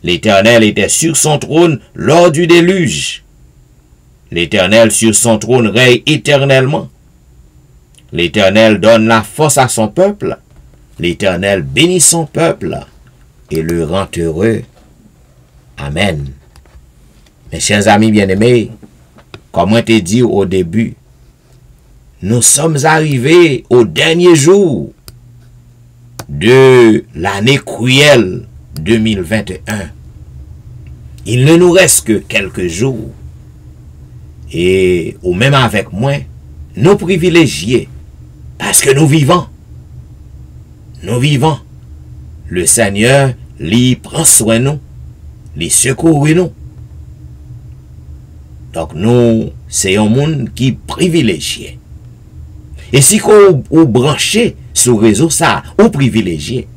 [SPEAKER 2] L'Éternel était sur son trône lors du déluge. L'Éternel sur son trône règne éternellement. L'Éternel donne la force à son peuple. L'Éternel bénit son peuple et le rend heureux. Amen. Mes chers amis bien-aimés, comme on t'a dit au début, nous sommes arrivés au dernier jour de l'année cruelle 2021. Il ne nous reste que quelques jours. Et ou même avec moi, nous privilégiés, parce que nous vivons. Nous vivons. Le Seigneur, lui, prend soin de nous, lui secourt nous. Donc nous, c'est un monde qui est privilégié. Et si vous branchez sur le réseau, ça, vous privilégié.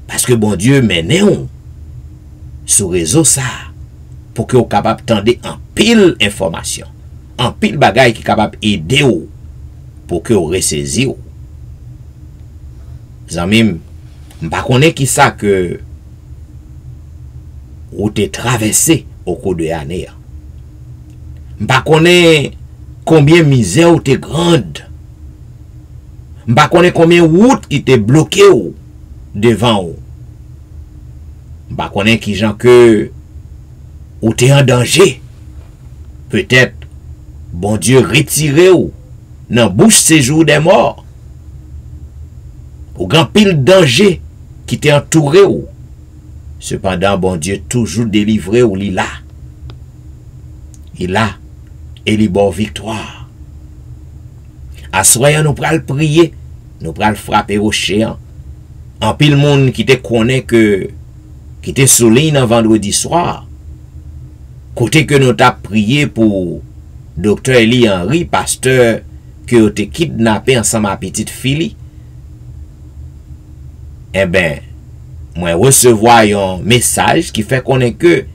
[SPEAKER 2] Parce que bon Dieu mène sur le réseau, ça, pour que vous soyez capable d'entendre en pile information, en pile bagaille qui est capable d'aider vous, pour que vous ressaisiez. Zanmim, je ne connais pas qui ça que vous avez traversé au cours de l'année. Je ne connais pas combien de misère vous avez grande. Je ne connais pas combien de routes qui étaient bloquées devant vous. Je ne connais pas qui gens que ou t'es en danger. Peut-être, bon Dieu retiré ou dans bouche séjour des morts. Ou grand pile danger qui t'est entouré ou. Cependant, bon Dieu toujours délivré ou il là. Il a et il bon victoire. À soyons nous pral prier, nous pral frapper au chéant. En pile monde qui te connaît que qui te souligne un vendredi soir. Côté que nous t'a prié pour Dr. Eli Henry, pasteur, que te kidnappé ensemble à petite fille. Eh ben, moi recevoir un message qui fait connaître que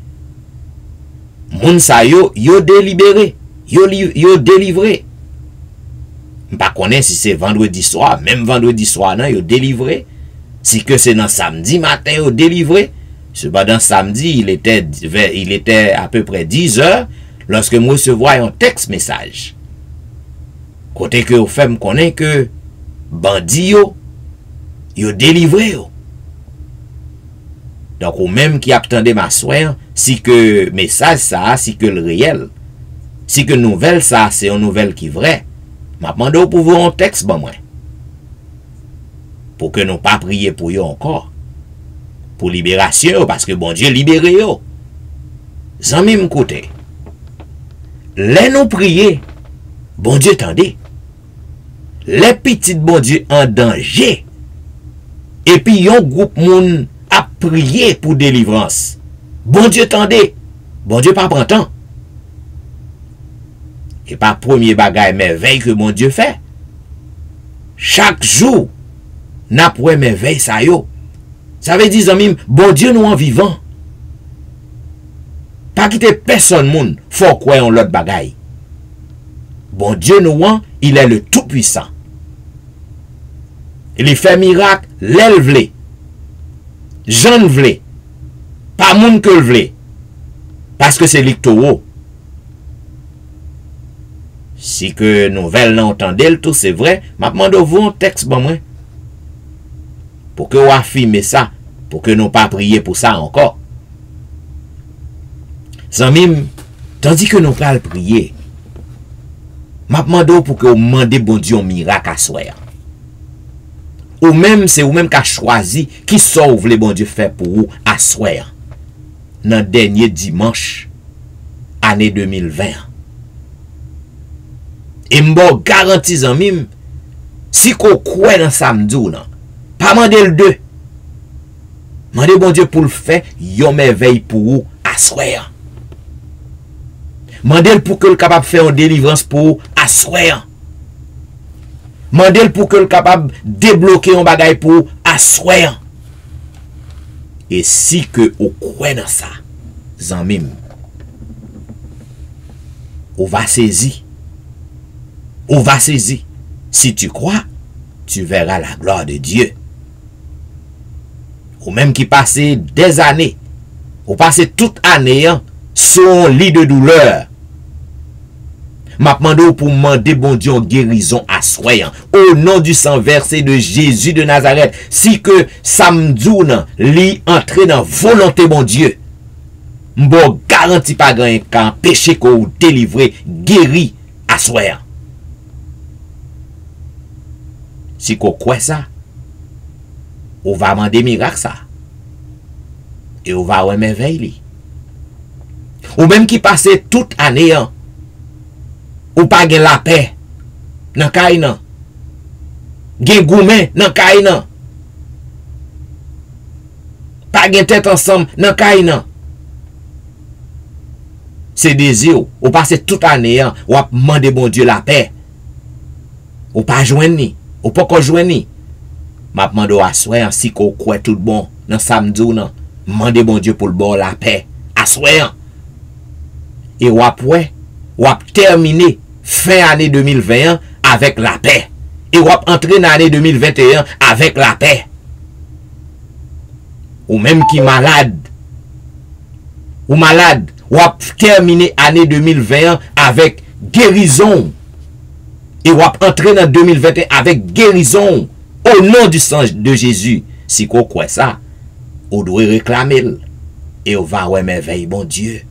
[SPEAKER 2] moun sa yo délibéré, yo délivré. M'pa connaît si c'est vendredi soir, même vendredi soir nan yo délivré. Si que c'est dans samedi matin yo délivré, Cependant, samedi, il était à peu près 10 heures lorsque je recevais un texte message. Côté que vous faites me connaître que bandit yo délivré yo. Donc, ou même qui attendait ma soeur, si que message ça, si que le réel, si que nouvelle ça, c'est une nouvelle qui vraie, m'a demandé pour vous un texte, bon moi. Pour que nous pas prier pour eux encore. Pour libération, parce que bon Dieu libéré yo. Zami m'koute. Les nous prier, bon Dieu tendez. Les petits bon Dieu en danger. Et puis yon groupe moun a prié pour délivrance. Bon Dieu tendez. Bon Dieu pas prend temps. Et pas premier bagay merveille que bon Dieu fait. Chaque jour, n'a pour merveille ça yo. Ça veut dire zami, bon Dieu nous en vivant. Pas quitter personne moun, faut croire en l'autre bagay. Bon Dieu nous en, il est le tout puissant. Il fait miracle, l'elle vle. Jean vle. Pas moun que vle. Parce que c'est l'ictoro. Si que nouvelle n'entendez tout, c'est vrai, m'a demandé vous un texte bon moi. Pour que vous affirmez ça, pour que nous pas prier pour ça encore. Zamim, tandis que nous pas prier, m'a demandé pour que vous demandez bon Dieu un miracle à soi. Ou même c'est ou même qui a choisi qui sauve les bon Dieu fait pour vous à soi. Dans dernier dimanche année 2020. Et m'bo garanti Zamim, si qu'on croit dans samedi ou non, pas mandé le deux. Mandez bon Dieu pour le faire, yon merveille pour vous à soir. Mandez pour que le capable faire une délivrance pour vous à soir. Mandez pour que le capable débloquer un bagay pour vous à soir. Et si que vous croyez dans ça, zanmim, on va saisir. On va saisir. Si tu crois, tu verras la gloire de Dieu. Ou même qui passait des années, ou passait toute année sur un lit de douleur. M'a demandé pour demander bon Dieu en guérison à soi. Au nom du sang versé de Jésus de Nazareth. Si que samedi li entre dans volonté bon Dieu. M'bo garanti pas gain quand péché qu'on délivrer, guéri à soi. Si qu'on croit ça, on va demander miracle ça. Et on va avoir merveille. Ou même qui passe toute année, ou pas gen la paix, nan kay nan. Gen goumen nan kay nan. Pas gen tête ensemble nan kay nan. C'est désir, ou passe toute année, ou a demander bon Dieu la paix. Ou pas joindre ni, ou pas qu'on joindre ni. M'a demandé à soi ainsi qu'on croit tout bon dans samedi ou non. Mandez bon Dieu pour le bon la paix. À soi. Et ou après, ou terminé fin année 2021 avec la paix. Et ou entrer dans l'année 2021 avec la paix. Ou même qui malade. Ou malade, ou terminé année 2021 avec guérison. Et ou entrer dans 2021 avec guérison. Au nom du sang de Jésus, si qu'on croit ça, on doit réclamer. Et on va ouais merveille, bon Dieu.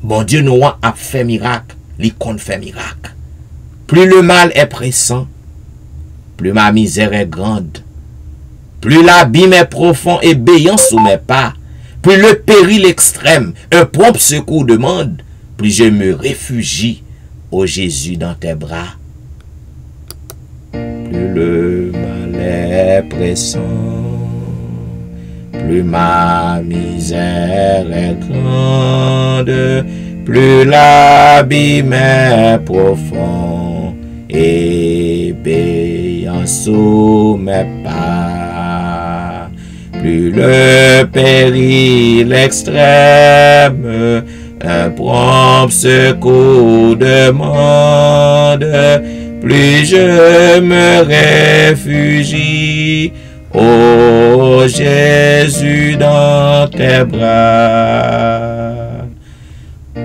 [SPEAKER 2] Bon Dieu nous a fait miracle, il compte fait miracle. Plus le mal est pressant, plus ma misère est grande. Plus l'abîme est profond et béant sous mes pas. Plus le péril extrême, un prompt secours demande. Plus je me réfugie, ô Jésus, dans tes bras. Plus le mal est pressant, plus ma misère est grande, plus l'abîme est profond et béant sous mes pas. Plus le péril extrême, un prompt secours demande. Plus je me réfugie, ô Jésus, dans tes bras.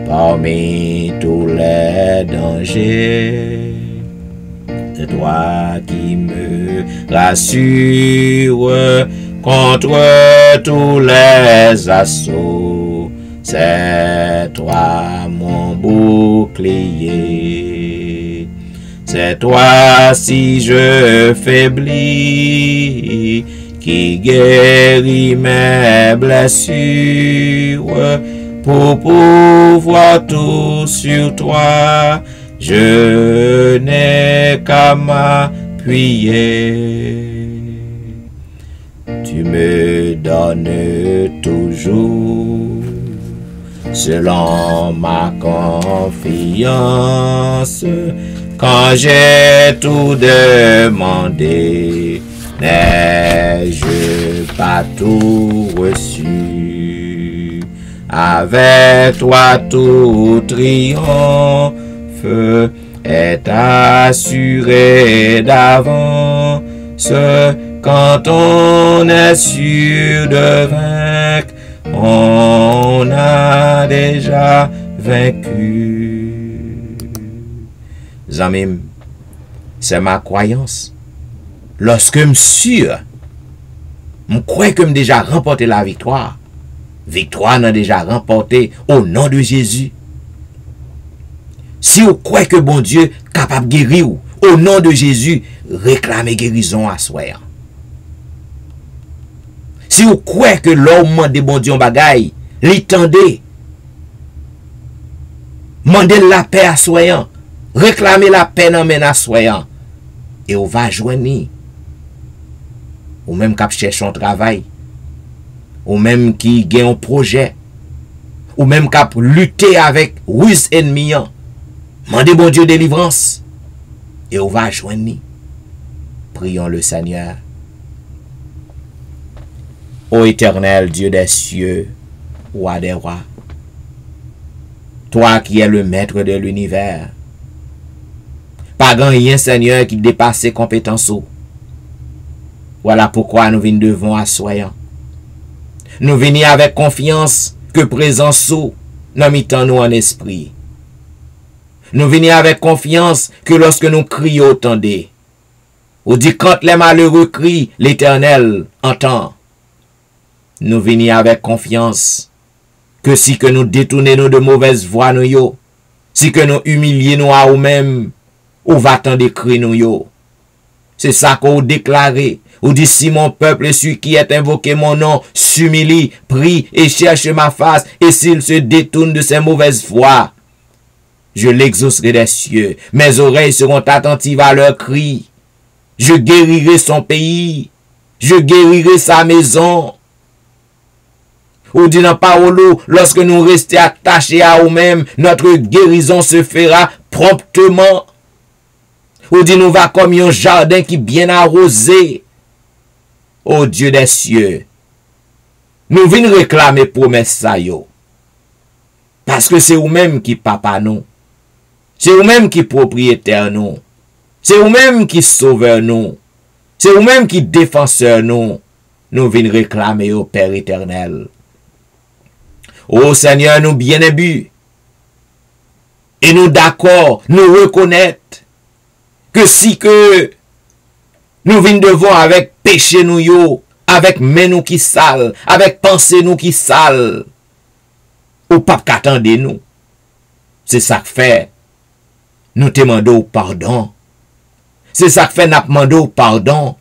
[SPEAKER 2] Parmi tous les dangers, c'est toi qui me rassure contre tous les assauts. C'est toi mon bouclier. C'est toi si je faiblis, qui guérit mes blessures. Pour pouvoir tout sur toi, je n'ai qu'à m'appuyer. Tu me donnes toujours, selon ma confiance, quand j'ai tout demandé, n'ai-je pas tout reçu? Avec toi tout triomphe est assuré d'avance. Quand on est sûr de vaincre, on a déjà vaincu. Zamim, c'est ma croyance. Lorsque je suis sûr, je crois que j'ai déjà remporté la victoire. Victoire n'a déjà remporté au nom de Jésus. Si vous croyez que bon Dieu est capable de guérir, au nom de Jésus, réclamez guérison à soi. Si vous croyez que l'homme de bon Dieu en bagaille, l'étendez, demandez la paix à soi, réclamez la paix dans à soi, et vous va joindre, ou même qui cherche un travail, ou même qui gagne un projet, ou même qui lutter avec ruse ennemi, demandez bon Dieu délivrance, et on va joindre. Prions le Seigneur. Ô éternel Dieu des cieux, roi des rois, toi qui es le maître de l'univers, pas grand rien Seigneur qui dépasse ses compétences. Voilà pourquoi nous venons devant assoyant. Nous venons avec confiance que présence nous mettons nous en esprit. Nous venons avec confiance que lorsque nous crions, attendez. Ou dit quand les malheureux crient, l'Éternel entend. Nous venons avec confiance que si que nous détournons de mauvaises voies, si que nous humilions à nous-mêmes, ou va t'en décrire nous. C'est ça qu'on déclaré. Ou dit si mon peuple, celui qui est invoqué mon nom, s'humilie, prie et cherche ma face, et s'il se détourne de ses mauvaises voies, je l'exaucerai des cieux. Mes oreilles seront attentives à leurs cris. Je guérirai son pays. Je guérirai sa maison. Ou dit dans parole, lorsque nous restons attachés à nous-mêmes, notre guérison se fera promptement. Ou dit nous va comme un jardin qui bien arrosé. Ô Dieu des cieux, nous venons réclamer promesse ça yo. Parce que c'est vous-même qui papa nous. C'est vous-même qui propriétaire nous. C'est vous-même qui sauveur nous. C'est vous-même qui défenseur nous. Nous venons réclamer au Père éternel. Ô Seigneur, nous bien aimés. Et nous d'accord, nous reconnaître que si que nous venons devant avec péché nous yo, avec main nous qui sale, avec pensée nous qui sale, ou pas qu'attendez nous. C'est ça que fait. Nous te demandons pardon. C'est ça que fait nous demandons pardon.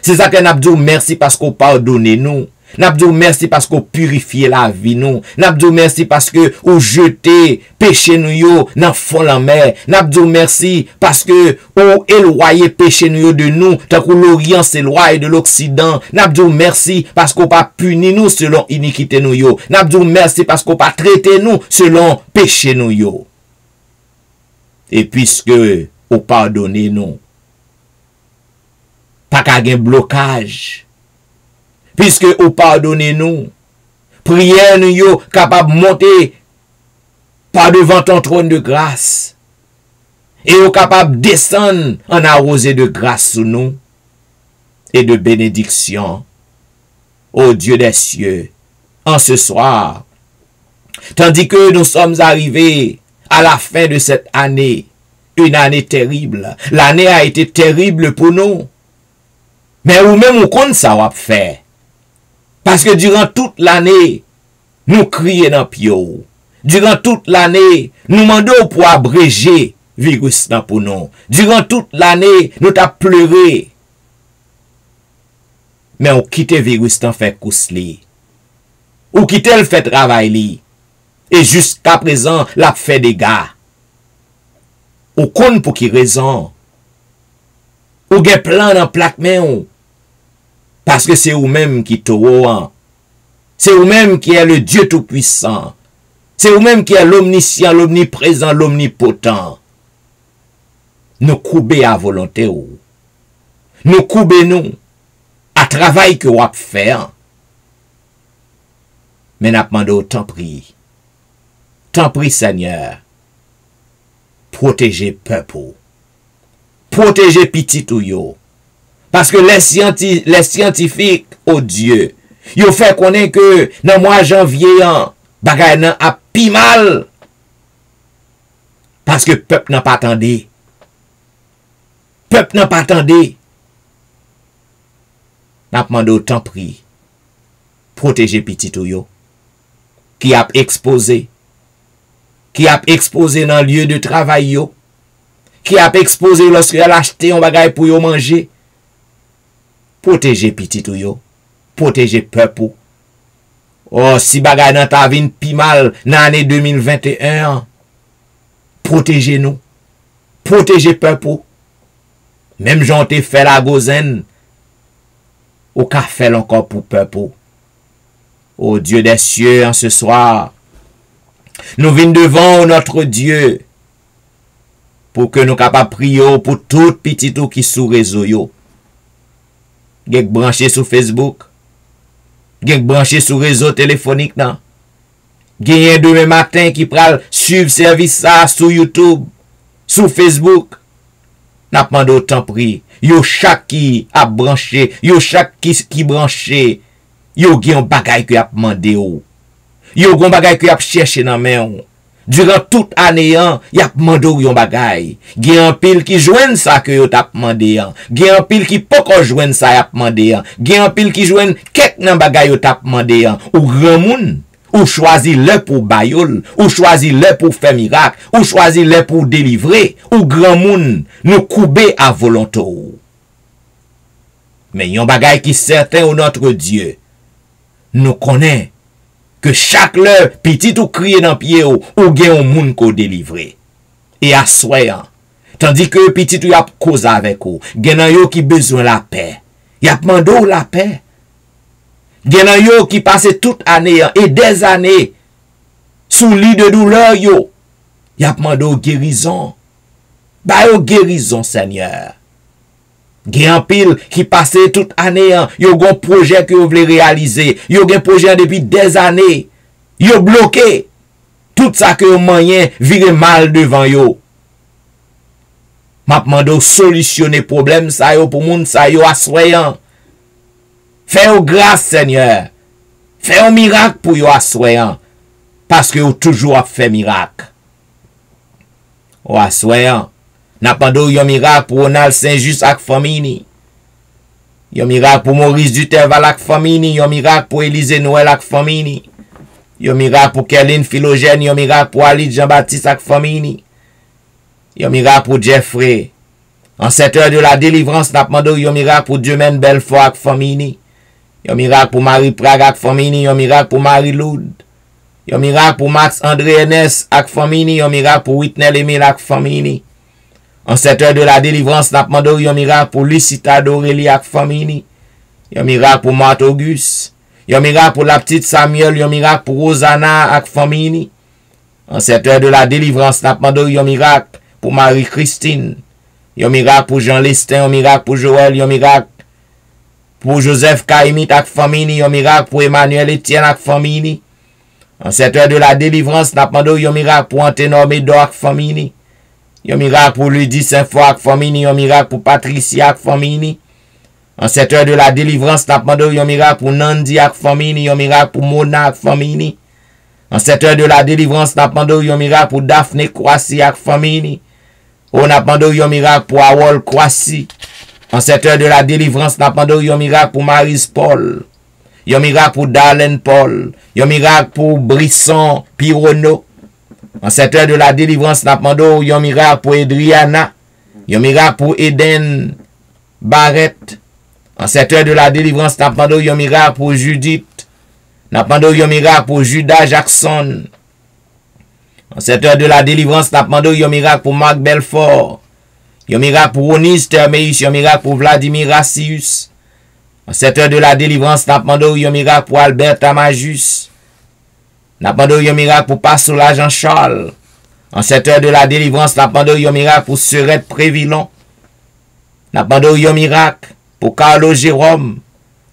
[SPEAKER 2] C'est ça que nous disons merci parce qu'on pardonne nous. Nous disons merci parce qu'on purifie la vie nous. Nous disons merci parce que on jeté péché nous yo dans fond la mer. Nous disons merci parce que on éloigné péché nous yo de nous tant que l'Orient s'éloigne de l'Occident. Nous disons merci parce qu'on pas puni nous selon iniquité nous yo. Nous disons merci parce qu'on pas traité nous selon péché nous yo. Et puisque on pardonne nous, pas qu'à un blocage. Puisque vous pardonnez nous, prière nous yo capable de monter par devant ton trône de grâce. Et vous capable de descendre en arrosé de grâce sur nous. et de bénédiction, ô Dieu des cieux, en ce soir, tandis que nous sommes arrivés à la fin de cette année, une année terrible. L'année a été terrible pour nous. Mais ou même on compte ça va faire. Parce que durant toute l'année, nous crions dans pio. Durant toute l'année, nous demandons pour abréger virus pour nous. Durant toute l'année, nous t'as pleuré. Mais on quitte virus fait cousli. Ou quitte le fait travail li. Et jusqu'à présent, la fait des gars. Ou compte pour qui raison. Ou gen plan dans plaque main. Parce que c'est vous-même qui t'oran. C'est vous-même qui est le Dieu tout-puissant. C'est vous-même qui est l'omniscient, l'omniprésent, l'omnipotent. Nous coubez à volonté ou. Nous coubez nous à travail que vous avez fait. Mais n'a pas demandé tant pris. Tant pris Seigneur. Protégez peuple. Protégez petit ou yo. Parce que les scientifiques, oh Dieu, ils fait connaître que dans le mois de janvier, bagay nan a pi mal. Parce que peuple n'a pas attendu. Peuple n'a pas attendu. N'a demandé autant prix. Protéger petit ou yo. Qui a exposé. Qui a exposé dans le lieu de travail yo. Qui a exposé lorsque elle a acheté un bagay pour yo manger. Protéger petit ou yo. Protéger peuple. Oh, si bagay nan ta vin pi mal nan l'année 2021. Protégez nous. Protégez peuple. Même j'en te fait la gozen. Ou ka fait encore pour peuple. Oh Dieu des cieux, en ce soir, nous venons devant notre Dieu pour que nous capables prier pour tout petit tout qui sous réseau yo. Gek branché sur Facebook, gek branché sur réseau téléphonique nan. Gagné demain matin qui pral suivre service ça sur YouTube, sur Facebook. N'a pas d'autant prix. Yo chaque qui a branché, yo chaque qui branché. Yo gen bagay que a demandé ou. Yo gon bagay que a cherché dans main ou. Durant toute année y a demandé ou yon bagay. Gen un pile qui joine ça que yo t'a demandé. Gen un pile qui pas ko joine ça y a demandé. Gen un pile qui joine kek nan bagay yo t'a demandé. Ou grand moun, ou choisi le pour bayol, ou choisi le pour faire miracle, ou choisi le pour délivrer, ou grand moun nous couper à volonté. Mais yon bagay qui certain ou notre Dieu. Nous connaissons que chaque l'heure, petit ou crier dans pied ou gen un moun ko délivrer. Et à soyant, tandis que petit ou y a cause avec ou, gen nan yo qui besoin la paix. Y a demandé la paix. Gen nan yo qui passe toute année et des années sous lit de douleur yo. Y a demandé guérison. Ba yo guérison Seigneur. Gen pile qui passe toute année, yo gon projet que vous voulez réaliser, yo gen projet depuis des années, yo bloqué, tout ça que moyen vire mal devant yo. M'a demandé solutionner problème ça yo pour moun ça yo assoyant. Fais au grâce Seigneur. Fais un miracle pour yo assoyant parce que yo toujours a fait miracle. O assoyant n'a pas yon miracle pour Ronald Saint-Just ak famille. Yon miracle pour Maurice Duterval ak famille. Yon miracle pour Élisée Noël ak famille. Yon miracle pour Kerline Philogène. Yon miracle pour Ali Jean-Baptiste ak famille. Yon miracle pour Jeffrey. En cette heure de la délivrance, n'a pas yon miracle pour Dieumen Belfort ak famille. Yon miracle pour Marie Prague ak famille. Yon miracle pour Marie Loud. Yon miracle pour Max André Ernest ak famille. Yon miracle pour Whitney Emile ak famille. En cette heure de la délivrance, n'a pas yon miracle pour Lucita d'Aurélie ak famille. Yon miracle pour Marthe Auguste. Yon miracle pour la petite Samuel. Yon miracle pour Rosanna ak famille. En cette heure de la délivrance, n'a pas yon miracle pour Marie-Christine. Yon miracle pour Jean Lestin. Yon miracle pour Joël. Yon miracle pour Joseph Kaimit ak famille. Yon miracle pour Emmanuel Etienne ak famille. En cette heure de la délivrance, n'a pas yon miracle pour Anténor Médor ak famille. Yon miracle pour Lydie Saint-Foy ak famille. Yon miracle pour Patricia ak famille. En cette heure de la délivrance, n'a demandé yon miracle pour Nandi ak famille, yon miracle pour Mona ak famille. En cette heure de la délivrance, n'a demandé yon miracle pour Daphne Kwasi ak famille. On a demandé yon miracle pour Awol Kwasi. En cette heure de la délivrance, n'a demandé yon miracle pour Maryse Paul. Yon miracle pour Darlene Paul. Yon miracle pour Brisson Pirono. En cette heure de la délivrance, n'a demandé yon miracle pour Adriana. Yon miracle pour Eden Barrett. En cette heure de la délivrance, n'a demandé yon miracle pour Judith. N'a demandé yon miracle pour Judas Jackson. En cette heure de la délivrance, n'a demandé yon miracle pour Marc Belfort. Yon miracle pour Onis Termeus. Yon miracle pour Vladimir Rassius. En cette heure de la délivrance, n'a demandé yon miracle pour Albert Tamajus. N'a demandé yon miracle pour Pasola Jean-Charles. En cette heure de la délivrance, n'a demandé yon miracle pour Serette Prévillon. N'a demandé yon miracle pour Carlo Jérôme.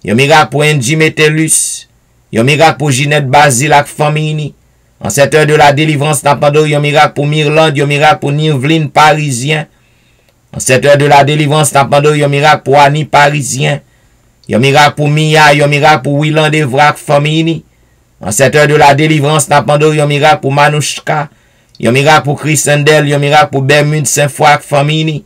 [SPEAKER 2] Yon miracle pour Angie Metellus. Yon miracle pour Ginette Basile ak famille. En cette heure de la délivrance, n'a demandé yon miracle pour Mirland. Yon miracle pour Nirvline Parisien. En cette heure de la délivrance, n'a demandé yon miracle pour Annie Parisien. Yon miracle pour Mia. Yon miracle pour Willand Evrak famille. En cette heure de la délivrance, n'a demandé yon miracle pour Manouchka. Yon miracle pour Chris Sandel. Yon miracle pour Bermude Saint-Foy famille.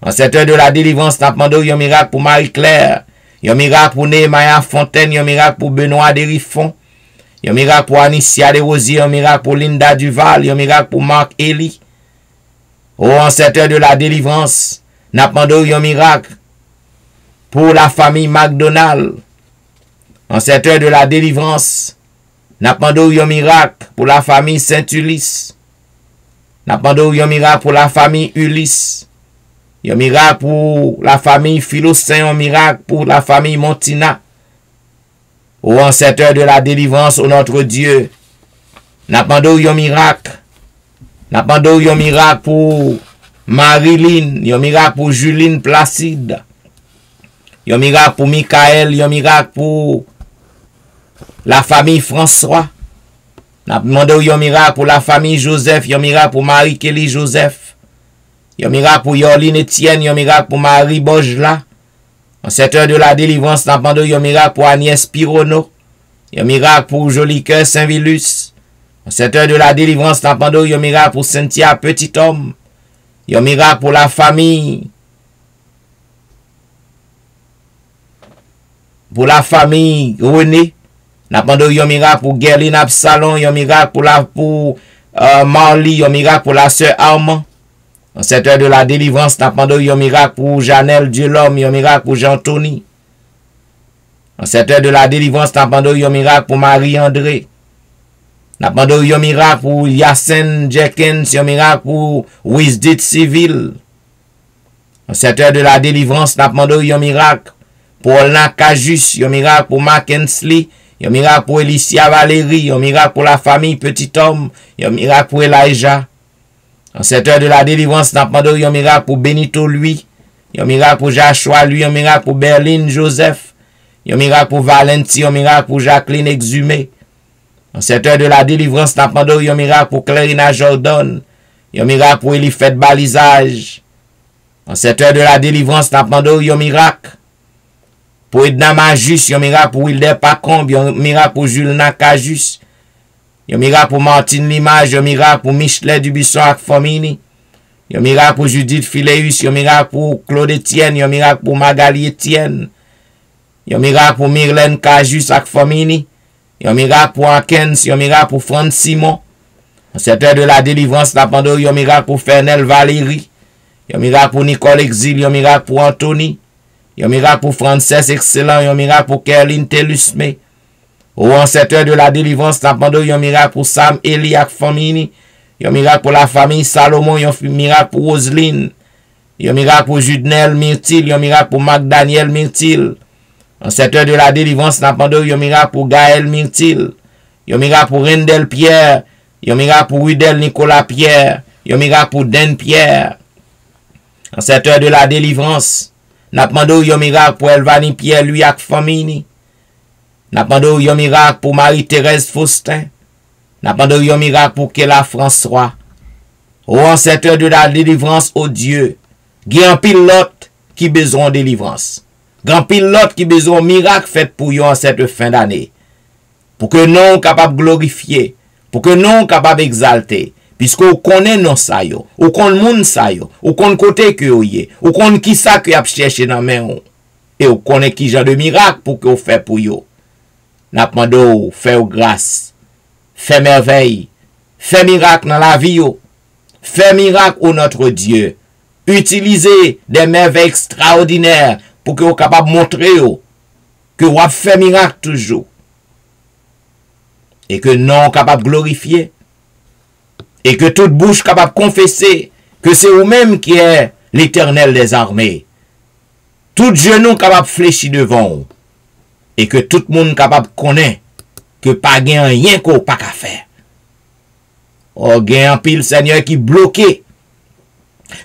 [SPEAKER 2] En cette heure de la délivrance, n'a demandé yon miracle pour Marie-Claire. Yon miracle pour Nehemiah Fontaine. Yon miracle pour Benoît Derifon. Yon miracle pour Anicia Desrosiers. Yon miracle pour Linda Duval. Yon miracle pour Marc Eli. Oh, en cette heure de la délivrance, n'a demandé yon miracle pour la famille McDonald. En cette heure de la délivrance, n'a demandé yon miracle pour la famille Saint-Ulysse. N'a demandé yon miracle pour la famille Ulysse. Yon miracle pour la famille Philostin. Yon miracle pour la famille Montina. Oh, en cette heure de la délivrance, ô notre Dieu, n'a demandé yon miracle. N'a demandé yon miracle pour Marilyn. Yon miracle pour Juline Placide. Yon miracle pour Michael. Yon miracle pour la famille François. N'a demandé yon miracle pour la famille Joseph. Yon miracle pour Marie-Kelly Joseph. Yon miracle pour Yorline Etienne. Yon miracle pour Marie Bojla. En cette heure de la délivrance, n'a demandé yon miracle pour Agnès Pirono. Yon miracle pour Jolicoeur Saint-Vilus. En cette heure de la délivrance, n'a demandé yon miracle pour Cynthia Petit Homme. Yon miracle pour la famille. Pour la famille René. N'a demandé yon miracle pour Gerline Absalon. Yon miracle pour Marley. Yon miracle pour la sœur Armand. En cette heure de la délivrance, n'a demandé yon miracle pour Janelle Dieu-l'homme. Yon miracle pour Jean-Tony. En cette heure de la délivrance, n'a demandé yon miracle pour Marie-André. N'a demandé yon miracle pour Yacine Jenkins. Yon miracle pour Wisdit Civil. En cette heure de la délivrance, n'a demandé yon miracle pour Olna Cajus. Yon miracle pour Mackensley. Yon miracle pour Elicia Valérie. Yon miracle pour la famille Petit Homme. Yon miracle pour Elijah. En cette heure de la délivrance, n'a demandé yon miracle pour Benito lui. Yon miracle pour Joshua lui. Yon miracle pour Berlin Joseph. Yon miracle pour Valentin. Yon miracle pour Jacqueline Exhumé. En cette heure de la délivrance, n'a demandé yon miracle pour Clarina Jordan. Yon miracle pour Elifet Balisage. En cette heure de la délivrance, n'a demandé yon miracle pour Edna Majus. Yon miracle pour Wilder Pacombe. Yon miracle pour Julna Cajus. Yon miracle pour Martine Limage. Yon miracle pour Michelet Dubisson ak famille. Yon miracle pour Judith Phileus. Yon miracle pour Claude Etienne. Yon miracle pour Magali Etienne. Yon miracle pour Myrlène Cajus ak famille. Yon miracle pour Ankens. Yon miracle pour Franz Simon. En cette heure de la délivrance, n'a demandé yon miracle pour Fernel Valérie. Yon miracle pour Nicole Exil. Yon miracle pour Anthony. Yon miracle pour Frances Excellent. Yon miracle pour Kerline Telusme. Ou en cette heure de la délivrance, n'a demandé yon miracle pour Sam Eli ak famille. Yon miracle pour la famille Salomon. Yon miracle pour Roseline. Yon miracle pour Judnel Myrtil. Yon miracle pour Magdaniel Myrtil. En cette heure de la délivrance, n'a demandé yon miracle pour Gaël Myrtil. Yon miracle pour Rendel Pierre. Yon miracle pour Rudel Nicolas Pierre. Yon miracle pour Den Pierre. En cette heure de la délivrance, n'a demandé yon miracle pour Elvani Pierre lui ak famille. N'a demandé yon miracle pour Marie-Thérèse Faustin. N'a demandé yon miracle pour Kela François. Oh, en cette heure de la délivrance, oh Dieu, qui en pilote qui besoin de délivrance. Grand pilote qui besoin miracle fait pour yo en cette fin d'année. Pour que nous capable glorifier, pour que nous capable exalter, puisque on connaît non ça yo, on connaît moun ça yo, on connaît côté que yo yé, on connaît qui ça que y a cherché dans main ou, et on connaît qui genre de miracle pour que on fait pour yo. N'a demandé faire grâce, fait merveille, fait miracle dans la vie yo, fait miracle au notre Dieu. Utilisez des merveilles extraordinaires pour que vous capable montrer que vous avez fait miracle toujours. Et que non capable glorifier. Et que toute bouche capable confesser que c'est vous-même qui est l'Éternel des armées. Tout genou capable fléchir devant vous. Et que tout le monde capable connaît que pas gain rien qu'on pas qu'à faire. Oh, gain un pile Seigneur qui bloqué.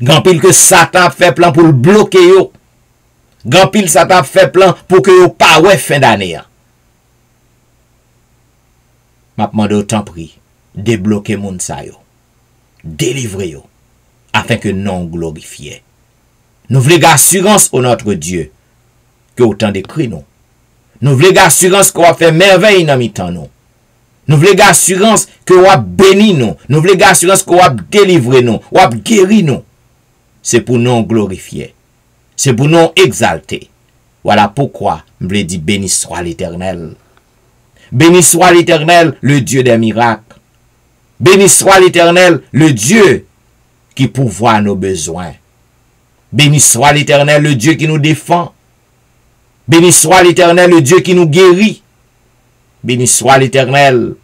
[SPEAKER 2] Gan pile que Satan fait plan pour le bloquer yo. Gan pile Satan fait plan pour que yo pas ouais fin d'année. M'a demandé autant prie, débloquer moun sa yo. Délivrer yo afin que non glorifié. Nous voulons assurance au notre Dieu que autant de cri nous. Nous voulons assurance qu'on va faire merveille dans mi-temps nous. Nous voulons assurance que on va bénir nous. Nous voulons assurance qu'on va délivrer nous, on va guérir nous. C'est pour nous glorifier. C'est pour nous exalter. Voilà pourquoi je voulais dire béni soit l'Éternel. Béni soit l'Éternel, le Dieu des miracles. Béni soit l'Éternel, le Dieu qui pourvoit nos besoins. Béni soit l'Éternel, le Dieu qui nous défend. Béni soit l'Éternel, le Dieu qui nous guérit. Béni soit l'Éternel,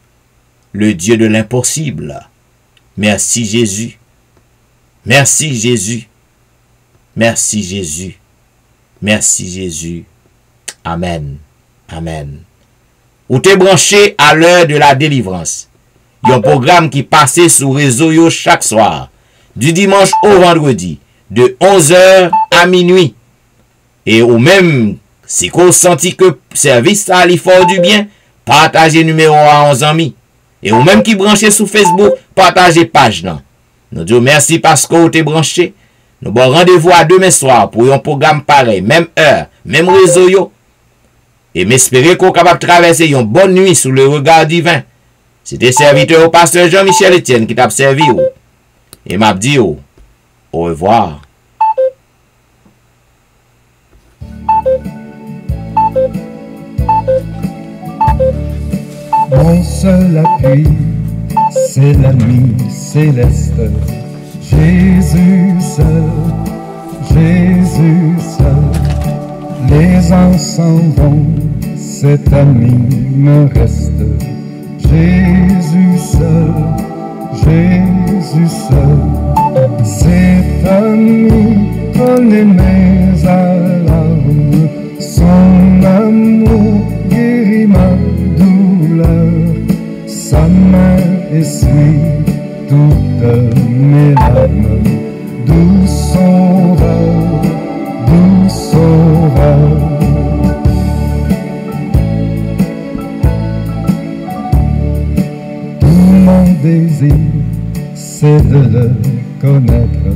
[SPEAKER 2] le Dieu de l'impossible. Merci Jésus. Merci Jésus. Merci Jésus. Merci Jésus. Amen. Amen. Ou t'es branché à l'heure de la délivrance. Il y a un programme qui passait sur réseau yo chaque soir. Du dimanche au vendredi. De 11h à minuit. Et ou même, si qu'on senti que service ça allait fort du bien, partagez numéro à 11 amis. Et ou même qui branché sur Facebook, partagez page nan. Nous disons merci parce que vous êtes branché. Nous bon rendez-vous à demain soir pour un programme pareil, même heure, même réseau yo. Et m'espérer qu'on capable traverser une bonne nuit sous le regard divin. C'était serviteur au pasteur Jean-Michel Etienne qui t'a servi. Et m'a dit au revoir.
[SPEAKER 1] Mon seul appui, c'est l'ami céleste. Jésus seul, Jésus seul. Les ans s'en vont, cet ami me reste. Jésus seul, Jésus seul. Cet ami connaît mes alarmes. Son amour guérit ma douleur. Sa main essuie toutes mes larmes. Doux sauveur, doux sauveur. Tout mon désir, c'est de le connaître.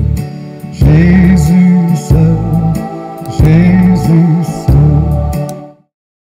[SPEAKER 1] Jésus